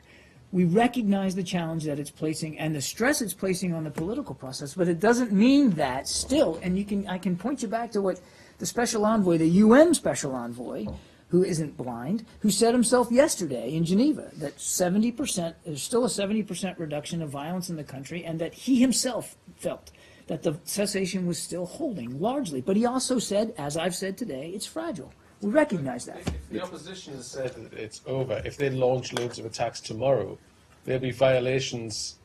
We recognize the challenge that it's placing and the stress it's placing on the political process, but it doesn't mean that still, and I can point you back to what the special envoy, the UN special envoy, who isn't blind, who said himself yesterday in Geneva that 70%, there's still a 70% reduction of violence in the country, and that he himself felt that the cessation was still holding largely. But he also said, as I've said today, it's fragile. We recognize that. If the opposition has said that it's over, if they launch loads of attacks tomorrow, there'll be violations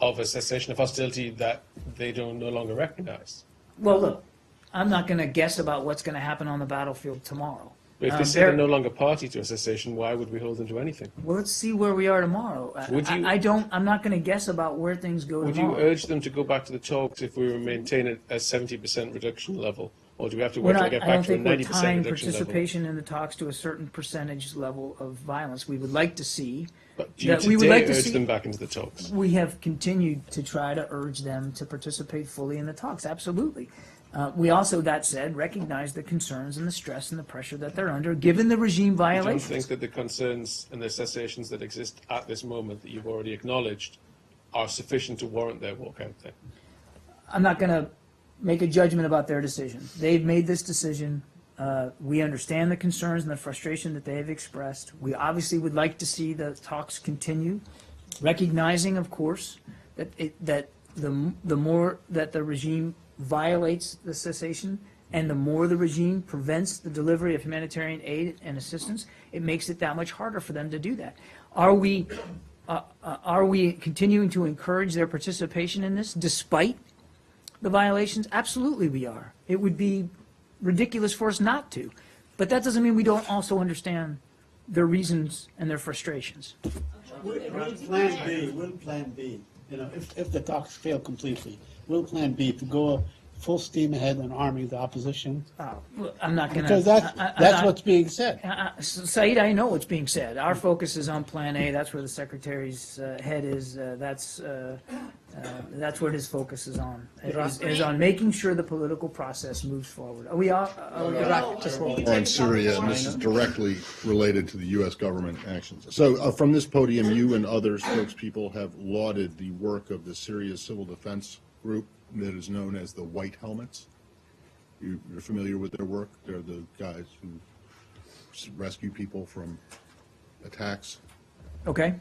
of a cessation of hostility that they don't no longer recognize. Well, look, I'm not going to guess about what's going to happen on the battlefield tomorrow. But if they say they're no longer party to a cessation, why would we hold them to anything? Well, let's see where we are tomorrow. Would you- I'm not going to guess about where things go Would you tomorrow. urge them to go back to the talks if we were maintaining a 70% reduction level? Or do we have to wait till we get I back don't to a think we're 90% tying reduction level? participation in the talks to a certain percentage level of violence. We would like to see, But do you that we would today like to urge see- them back into the talks? we have continued to try to urge them to participate fully in the talks, absolutely. We also, that said, recognize the concerns and the stress and the pressure that they're under, given the regime I don't violations. think that the concerns and the cessations that exist at this moment that you've already acknowledged are sufficient to warrant their walkout then. I'm not going to make a judgment about their decision. They've made this decision. We understand the concerns and the frustration that they have expressed. We obviously would like to see the talks continue, recognizing, of course, that the more that the regime violates the cessation and the more the regime prevents the delivery of humanitarian aid and assistance, it makes it that much harder for them to do that. Are we continuing to encourage their participation in this despite the violations? Absolutely we are. It would be ridiculous for us not to. But that doesn't mean we don't also understand their reasons and their frustrations. Will plan B, you know, if the talks fail completely, will plan B to go full steam ahead on arming the opposition? I'm not going to... Because that's what's being said. Saeed, I know what's being said. Our focus is on Plan A. That's where the Secretary's head is. That's what his focus is on. Is on making sure the political process moves forward. Are we all? Or on Syria, and this is directly related to the U.S. government actions. So from this podium, you and other spokespeople have lauded the work of the Syria Civil Defense Group that is known as the White Helmets. You're familiar with their work? They're the guys who rescue people from attacks. Okay.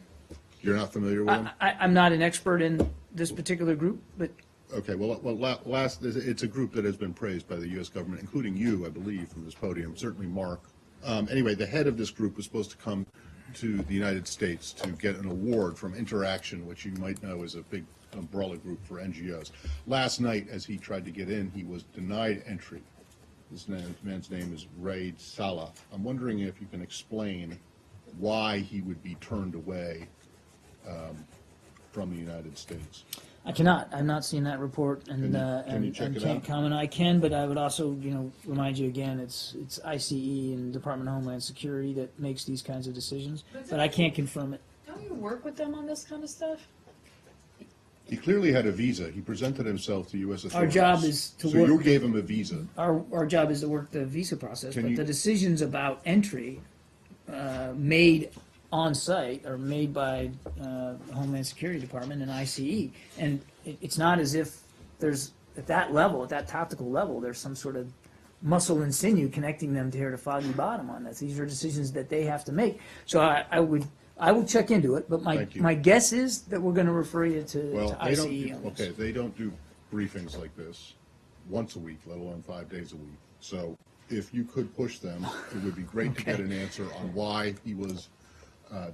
You're not familiar with them? I'm not an expert in this particular group, but Okay, well, it's a group that has been praised by the U.S. government, including you, I believe, from this podium, certainly Mark. Anyway, the head of this group was supposed to come to the United States to get an award from Interaction, which you might know is a big umbrella group for NGOs. Last night, as he tried to get in, he was denied entry. This man's name is Raid Salah. I'm wondering if you can explain why he would be turned away from the United States. I cannot. I've not seen that report, and Can you check and it can't out? comment. I can, but I would also, remind you again, it's ICE and Department of Homeland Security that makes these kinds of decisions, but I can't confirm it. Don't you work with them on this kind of stuff? He clearly had a visa. He presented himself to U.S. authorities. Our job is to So work. you gave him a visa. Our job is to work the visa process, Can but you- the decisions about entry made on site are made by Homeland Security Department and ICE, and it's not as if there's at that level, at that tactical level, there's some sort of muscle and sinew connecting them to here to Foggy Bottom on this. These are decisions that they have to make. So I will check into it, but Thank you. my guess is that we're going to refer you to Well, they ICE don't, on this. okay, they don't do briefings like this once a week, let alone 5 days a week. So if you could push them, it would be great to get an answer on why he was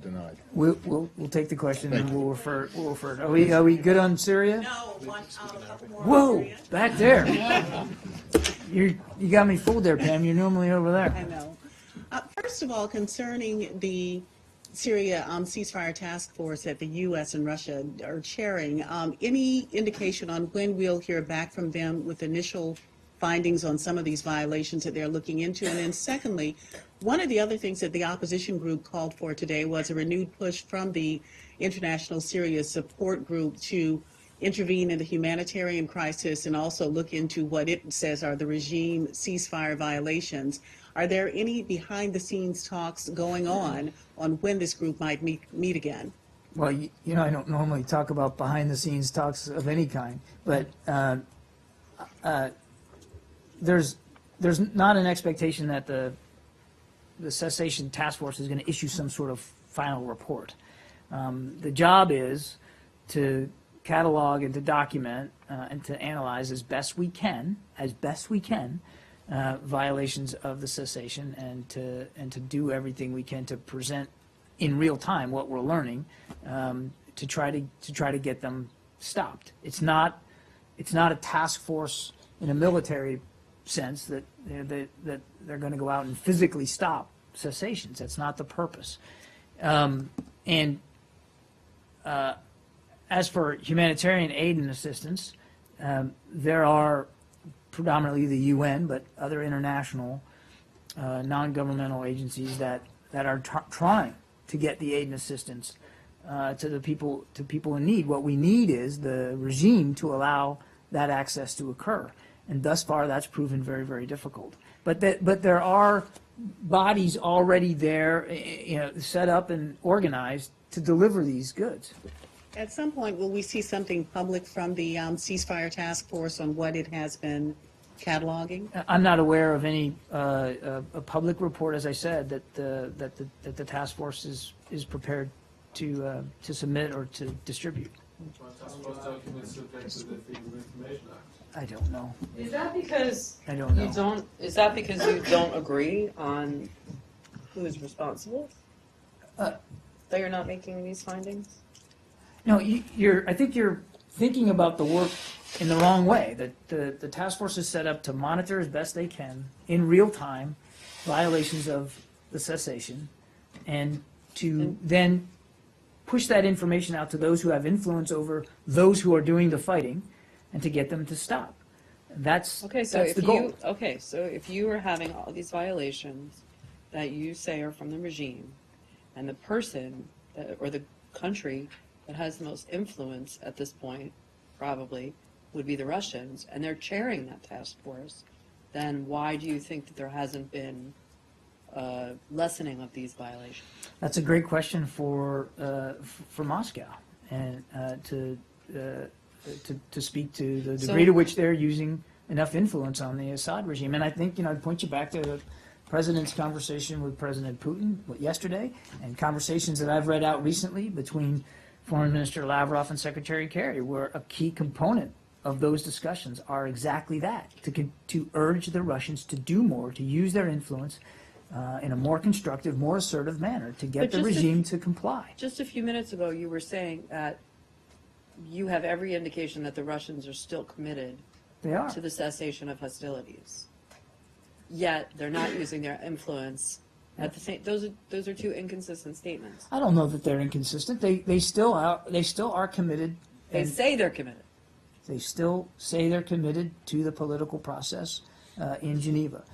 denied. We'll take the question Thank and you. we'll refer it. Are we good on Syria? No, a couple more. Whoa, back there. You got me fooled there, Pam. You're normally over I there. know. First of all, concerning the Syria ceasefire task force that the U.S. and Russia are chairing, any indication on when we'll hear back from them with initial findings on some of these violations that they're looking into? And then secondly, one of the other things that the opposition group called for today was a renewed push from the International Syria Support Group to intervene in the humanitarian crisis and also look into what it says are the regime ceasefire violations. Are there any behind-the-scenes talks going on when this group might meet again? Well, I don't normally talk about behind-the-scenes talks of any kind, but there's there's not an expectation that the cessation task force is going to issue some sort of final report. The job is to catalog and to document and to analyze as best we can, violations of the cessation, and to do everything we can to present in real time what we're learning, to try to get them stopped. It's not a task force in a military sense that they're going to go out and physically stop cessations. That's not the purpose. As for humanitarian aid and assistance, there are predominantly the UN, but other international non-governmental agencies that are trying to get the aid and assistance to people in need. What we need is the regime to allow that access to occur, and thus far that's proven very, very difficult. But there are bodies already there, set up and organized to deliver these goods. At some point, will we see something public from the ceasefire task force on what it has been cataloging? I'm not aware of any a public report, as I said, that the task force is prepared to submit or to distribute. I don't know. Is that because I don't know. you don't? Is that because you don't agree on who is responsible? That you're not making these findings? No, I think you're thinking about the work in the wrong way. That the task force is set up to monitor as best they can in real time violations of the cessation, and to then push that information out to those who have influence over those who are doing the fighting, and to get them to stop. That's Okay, so that's if the goal. if you are having all these violations that you say are from the regime, and the person or the country that has the most influence at this point probably would be the Russians, and they're chairing that task force, then why do you think that there hasn't been lessening of these violations? That's a great question for Moscow, and to speak to the degree to which they're using enough influence on the Assad regime. And I think, I'd point you back to the President's conversation with President Putin yesterday, and conversations that I've read out recently between Foreign Minister Lavrov and Secretary Kerry, where a key component of those discussions are exactly that, to urge the Russians to do more, to use their influence in a more constructive, more assertive manner, to get the regime to comply. Just a few minutes ago, you were saying that you have every indication that the Russians are still committed They are. to the cessation of hostilities. Yet they're not using their influence at the same. Those are two inconsistent statements. I don't know that they're inconsistent. They still are committed. They say they're committed. They still say they're committed to the political process in Geneva.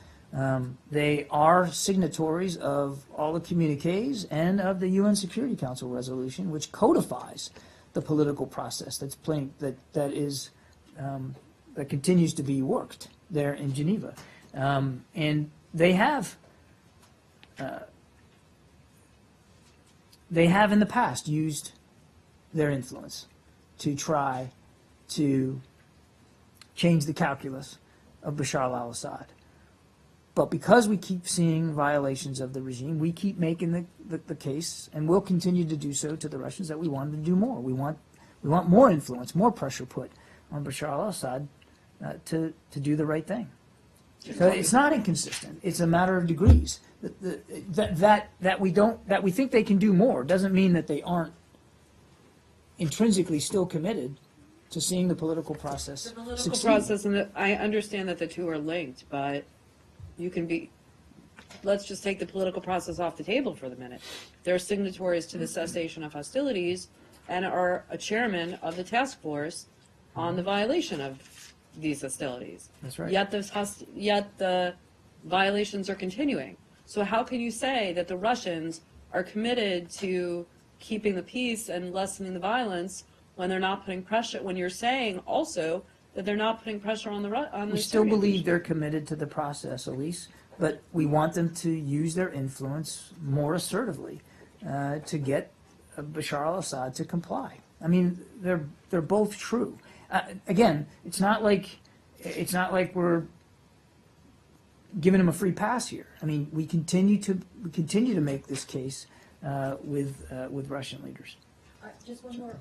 They are signatories of all the communiques and of the UN Security Council resolution, which codifies the political process that continues to be worked there in Geneva. And they have in the past used their influence to try to change the calculus of Bashar al-Assad. But because we keep seeing violations of the regime, we keep making the case, and we'll continue to do so to the Russians, that we want them to do more. We want more influence, more pressure put on Bashar al-Assad to do the right thing. So it's not inconsistent. It's a matter of degrees. That we think they can do more doesn't mean that they aren't intrinsically still committed to seeing the political process The political succeed. process, and I understand that the two are linked, but you can be. Let's just take the political process off the table for the minute. They're signatories to the cessation of hostilities and are a chairman of the task force on the violation of these hostilities. That's right. Yet the violations are continuing. So how can you say that the Russians are committed to keeping the peace and lessening the violence when they're not putting pressure? When you're saying also that they're not putting pressure on the We still Syrian believe regime? they're committed to the process, Elise, but we want them to use their influence more assertively to get Bashar al-Assad to comply. I mean, they're both true. Again, it's not like we're giving them a free pass here. I mean, we continue to make this case with Russian leaders. Just one more.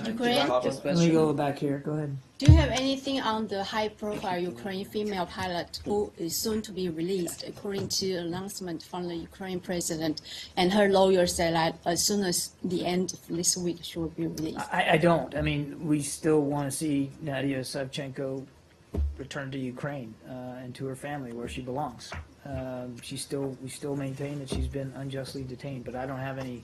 Ukraine? Let me go back here. Go ahead. Do you have anything on the high-profile Ukraine female pilot who is soon to be released, according to announcement from the Ukraine president? And her lawyer said that as soon as the end of this week, she will be released. I don't. I mean, we still want to see Nadia Savchenko return to Ukraine and to her family where she belongs. We still maintain that she's been unjustly detained, but I don't have any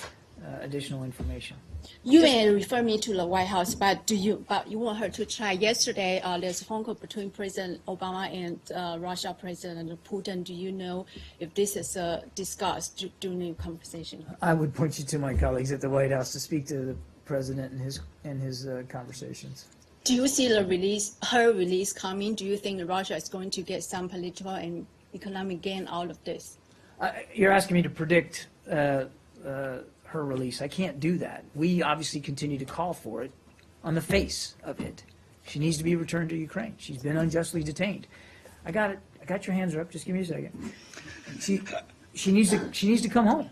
additional information. You may refer me to the White House, but you want her to try. Yesterday, there's a phone call between President Obama and Russia President Putin. Do you know if this is discussed during the conversation? I would point you to my colleagues at the White House to speak to the president and his conversations. Do you see her release coming? Do you think Russia is going to get some political and economic gain out of this? You're asking me to predict her release. I can't do that. We obviously continue to call for it on the face of it. She needs to be returned to Ukraine. She's been unjustly detained. I got it. I got your hands up. Just give me a second. She needs to come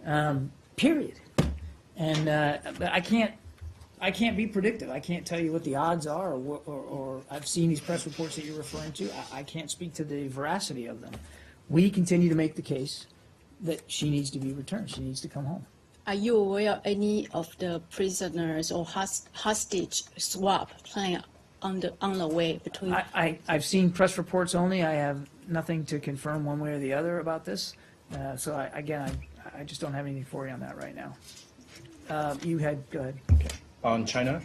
home. Period. And but I can't be predictive. I can't tell you what the odds are, or I've seen these press reports that you're referring to. I can't speak to the veracity of them. We continue to make the case that she needs to be returned. She needs to come home. Are you aware of any of the prisoners or hostage swap plan on the way between? I've seen press reports only. I have nothing to confirm one way or the other about this. So I just don't have anything for you on that right now. Go ahead. Okay. On China,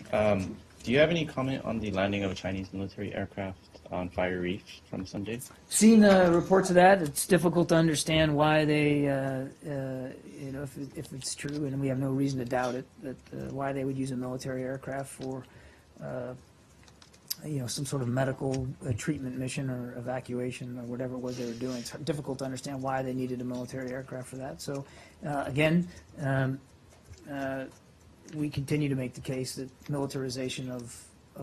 do you have any comment on the landing of a Chinese military aircraft on Fire Reef from Sunday? Seen reports of that. It's difficult to understand why they, if it's true, and we have no reason to doubt it, that why they would use a military aircraft for, some sort of medical treatment mission or evacuation or whatever it was they were doing. It's difficult to understand why they needed a military aircraft for that. So, again, we continue to make the case that militarization of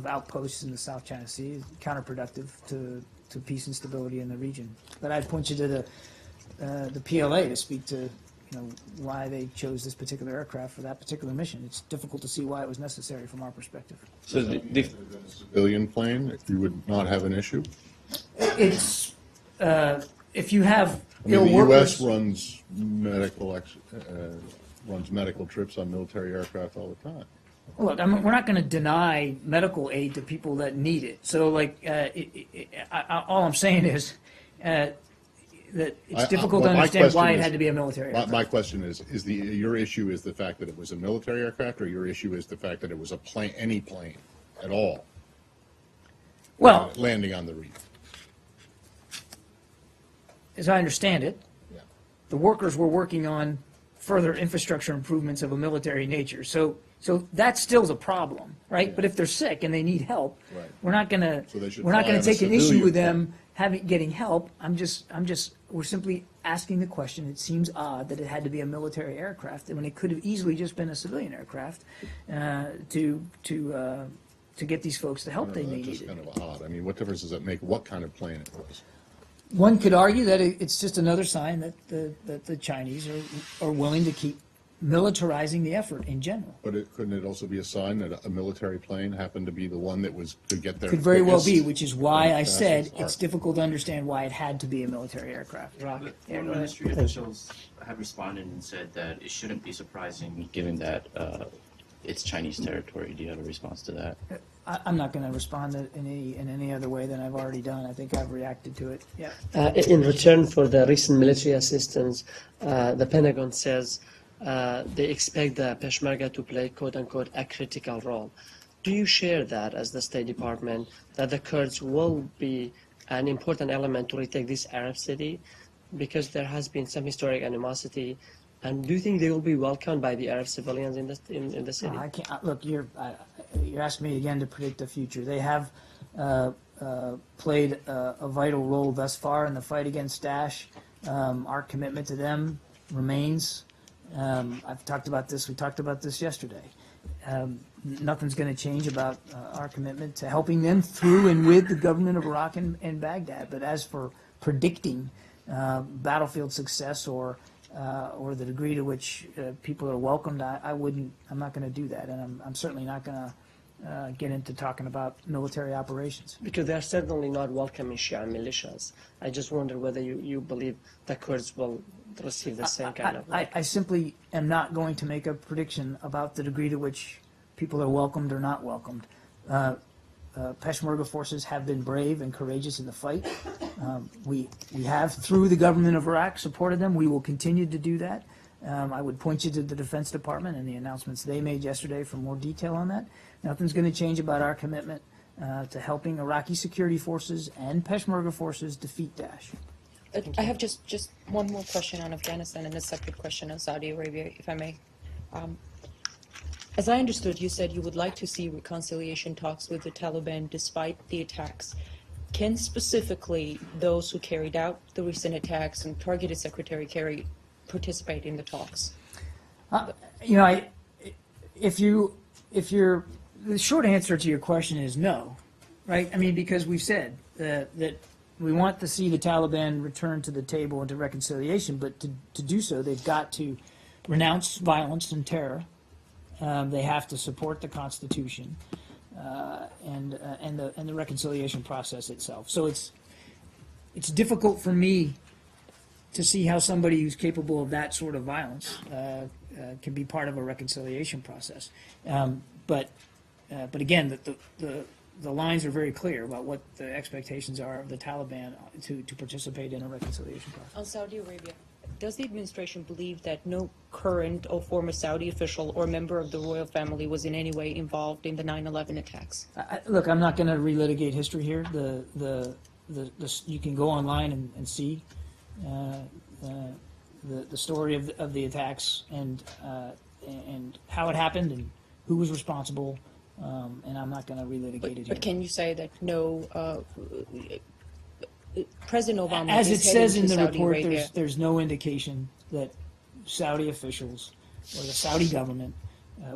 outposts in the South China Sea is counterproductive to peace and stability in the region. But I'd point you to the PLA to speak to why they chose this particular aircraft for that particular mission. It's difficult to see why it was necessary from our perspective. So the Civilian plane, you would not have an issue? It's if you have I mean, ill the workers. U.S. runs medical trips on military aircraft all the time. Look, we're not going to deny medical aid to people that need it. So, all I'm saying is that it's difficult to understand why it had to be a military aircraft. My question is your issue is the fact that it was a military aircraft, or your issue is the fact that it was a plane, any plane at all, Well, landing on the reef? as I understand it, Yeah. the workers were working on further infrastructure improvements of a military nature. So that still's a problem, right? But if they're sick and they need help, Right. we're not gonna So they should we're not fly gonna on a take an issue civilian with them getting help. We're simply asking the question. It seems odd that it had to be a military aircraft when it could have easily just been a civilian aircraft to get these folks the help they That's needed. just kind of odd. I mean, what difference does it make what kind of plane it was? One could argue that it's just another sign that the Chinese are willing to keep militarizing the effort in general. But couldn't it also be a sign that a military plane happened to be the one that was to get there? Could very well be, quickest? which is why I Fastest. said All it's right. difficult to understand why it had to be a military aircraft. Rocket. Yeah, Foreign go ahead. ministry officials have responded and said that it shouldn't be surprising given that it's Chinese territory. Do you have a response to that? I'm not going to respond in any other way than I've already done. I think I've reacted to it. Yeah. In return for the recent military assistance, the Pentagon says they expect the Peshmerga to play, quote-unquote, a critical role. Do you share that as the State Department, that the Kurds will be an important element to retake this Arab city? Because there has been some historic animosity. And do you think they will be welcomed by the Arab civilians in the city? No, I can't. Look, you're asking me again to predict the future. They have played a vital role thus far in the fight against Daesh. Our commitment to them remains. I've talked about this. We talked about this yesterday. Nothing's going to change about our commitment to helping them through and with the government of Iraq and Baghdad. But as for predicting battlefield success or the degree to which people are welcomed. I'm not going to do that, and I'm certainly not going to get into talking about military operations. Because they are certainly not welcoming Shia militias. I just wonder whether you believe the Kurds will receive the same kind of... I simply am not going to make a prediction about the degree to which people are welcomed or not welcomed. Peshmerga forces have been brave and courageous in the fight. We have, through the government of Iraq, supported them. We will continue to do that. I would point you to the Defense Department and the announcements they made yesterday for more detail on that. Nothing's going to change about our commitment to helping Iraqi security forces and Peshmerga forces defeat Daesh. I have just one more question on Afghanistan and a separate question on Saudi Arabia, if I may. As I understood, you said you would like to see reconciliation talks with the Taliban despite the attacks. Can specifically those who carried out the recent attacks and targeted Secretary Kerry participate in the talks? The short answer to your question is no, right? I mean, because we've said that we want to see the Taliban return to the table and to reconciliation, but to do so, they've got to renounce violence and terror. They have to support the Constitution and the reconciliation process itself. So it's difficult for me to see how somebody who's capable of that sort of violence can be part of a reconciliation process. But again, the lines are very clear about what the expectations are of the Taliban to participate in a reconciliation process. On Saudi Arabia, does the administration believe that no current or former Saudi official or member of the royal family was in any way involved in the 9/11 attacks? Look, I'm not going to relitigate history here. You can go online and see the story of the attacks and how it happened and who was responsible. And I'm not going to relitigate it here. But can you say that no? President Obama, as it says in the Saudi report, Arabia. there's no indication that Saudi officials or the Saudi government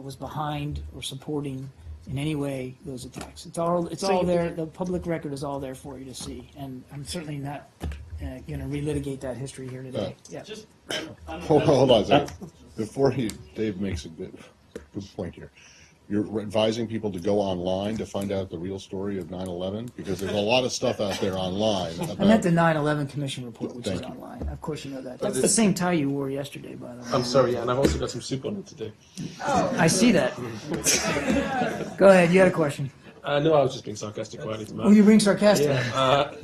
was behind or supporting in any way those attacks. It's all there. The public record is all there for you to see, and I'm certainly not going to relitigate that history here today. Yeah. Just hold on a second. Before Dave makes a good point here. You're advising people to go online to find out the real story of 9/11? Because there's a lot of stuff out there online. I meant the 9/11 Commission report, which is Thank you. online. Of course you know that. That's the same tie you wore yesterday, by the way. I'm sorry, yeah, and I've also got some soup on it today. I see that. Go ahead, you had a question. No, I was just being sarcastic quietly to Matt. Oh, you're being sarcastic? Yeah.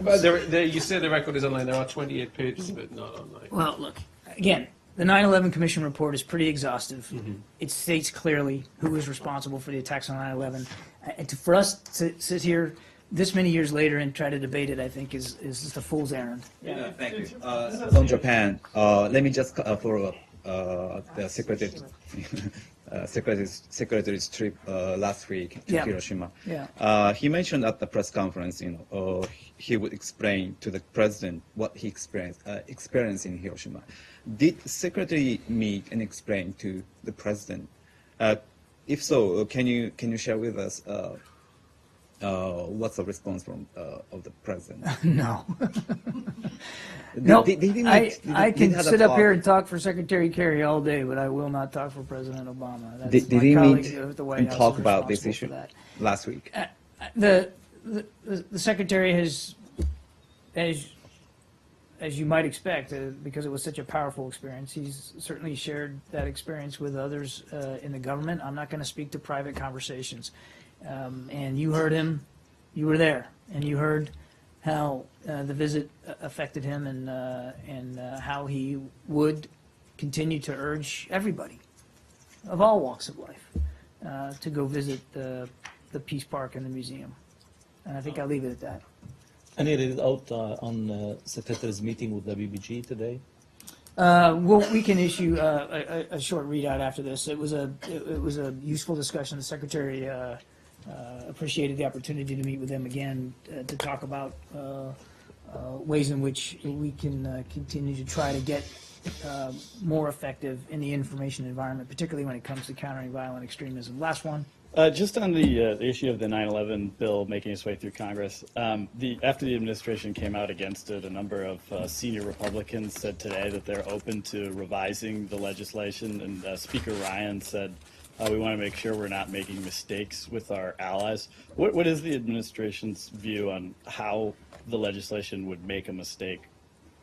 But you say the record is online. There are 28 pages of it not online. Well, look, again, the 9/11 Commission report is pretty exhaustive. It states clearly who was responsible for the attacks on 9/11. And for us to sit here this many years later and try to debate it, I think, is just a fool's errand. Yeah, thank you. On Japan, let me just follow up the secretary's trip last week to Yeah. Hiroshima. Yeah. He mentioned at the press conference, he would explain to the president what he experienced in Hiroshima. Did secretary meet and explain to the president? If so, can you share with us what's the response from of the president? No. No, I can have a sit up talk? here and talk for Secretary Kerry all day, but I will not talk for President Obama. That's Did my he colleague meet at the White and House talk is about this responsible issue for that. last week? The Secretary has, as you might expect, because it was such a powerful experience, he's certainly shared that experience with others in the government. I'm not going to speak to private conversations. And you heard him, you were there, and you heard how the visit affected him and how he would continue to urge everybody of all walks of life to go visit the Peace Park and the museum. And I think I'll leave it at that. Any readout on Secretary's meeting with the BBG today? Well, we can issue a short readout after this. It was a useful discussion. The Secretary appreciated the opportunity to meet with them again to talk about ways in which we can continue to try to get more effective in the information environment, particularly when it comes to countering violent extremism. Last one. Just on the issue of the 9/11 bill making its way through Congress, after the administration came out against it, a number of senior Republicans said today that they're open to revising the legislation, and Speaker Ryan said, we want to make sure we're not making mistakes with our allies. What is the administration's view on how the legislation would make a mistake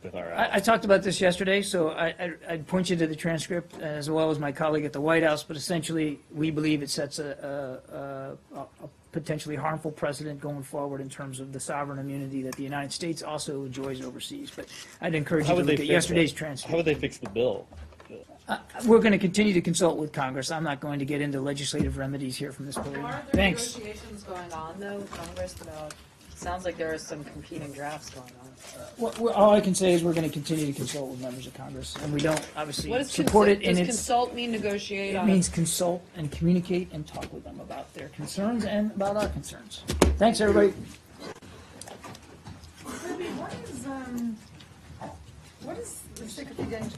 with our allies? I talked about this yesterday, so I'd point you to the transcript as well as my colleague at the White House, but essentially, we believe it sets a potentially harmful precedent going forward in terms of the sovereign immunity that the United States also enjoys overseas. But I'd encourage you to look at yesterday's transcript. How would they fix the bill? We're going to continue to consult with Congress. I'm not going to get into legislative remedies here from this podium. Are there Thanks. negotiations going on, though, with Congress about, sounds like there are some competing drafts going on. All I can say is we're going to continue to consult with members of Congress, and we don't obviously What does support it in does its. consult mean negotiate It on? means consult and communicate and talk with them about their concerns and about our concerns. Thanks, everybody. What is the Secretary going to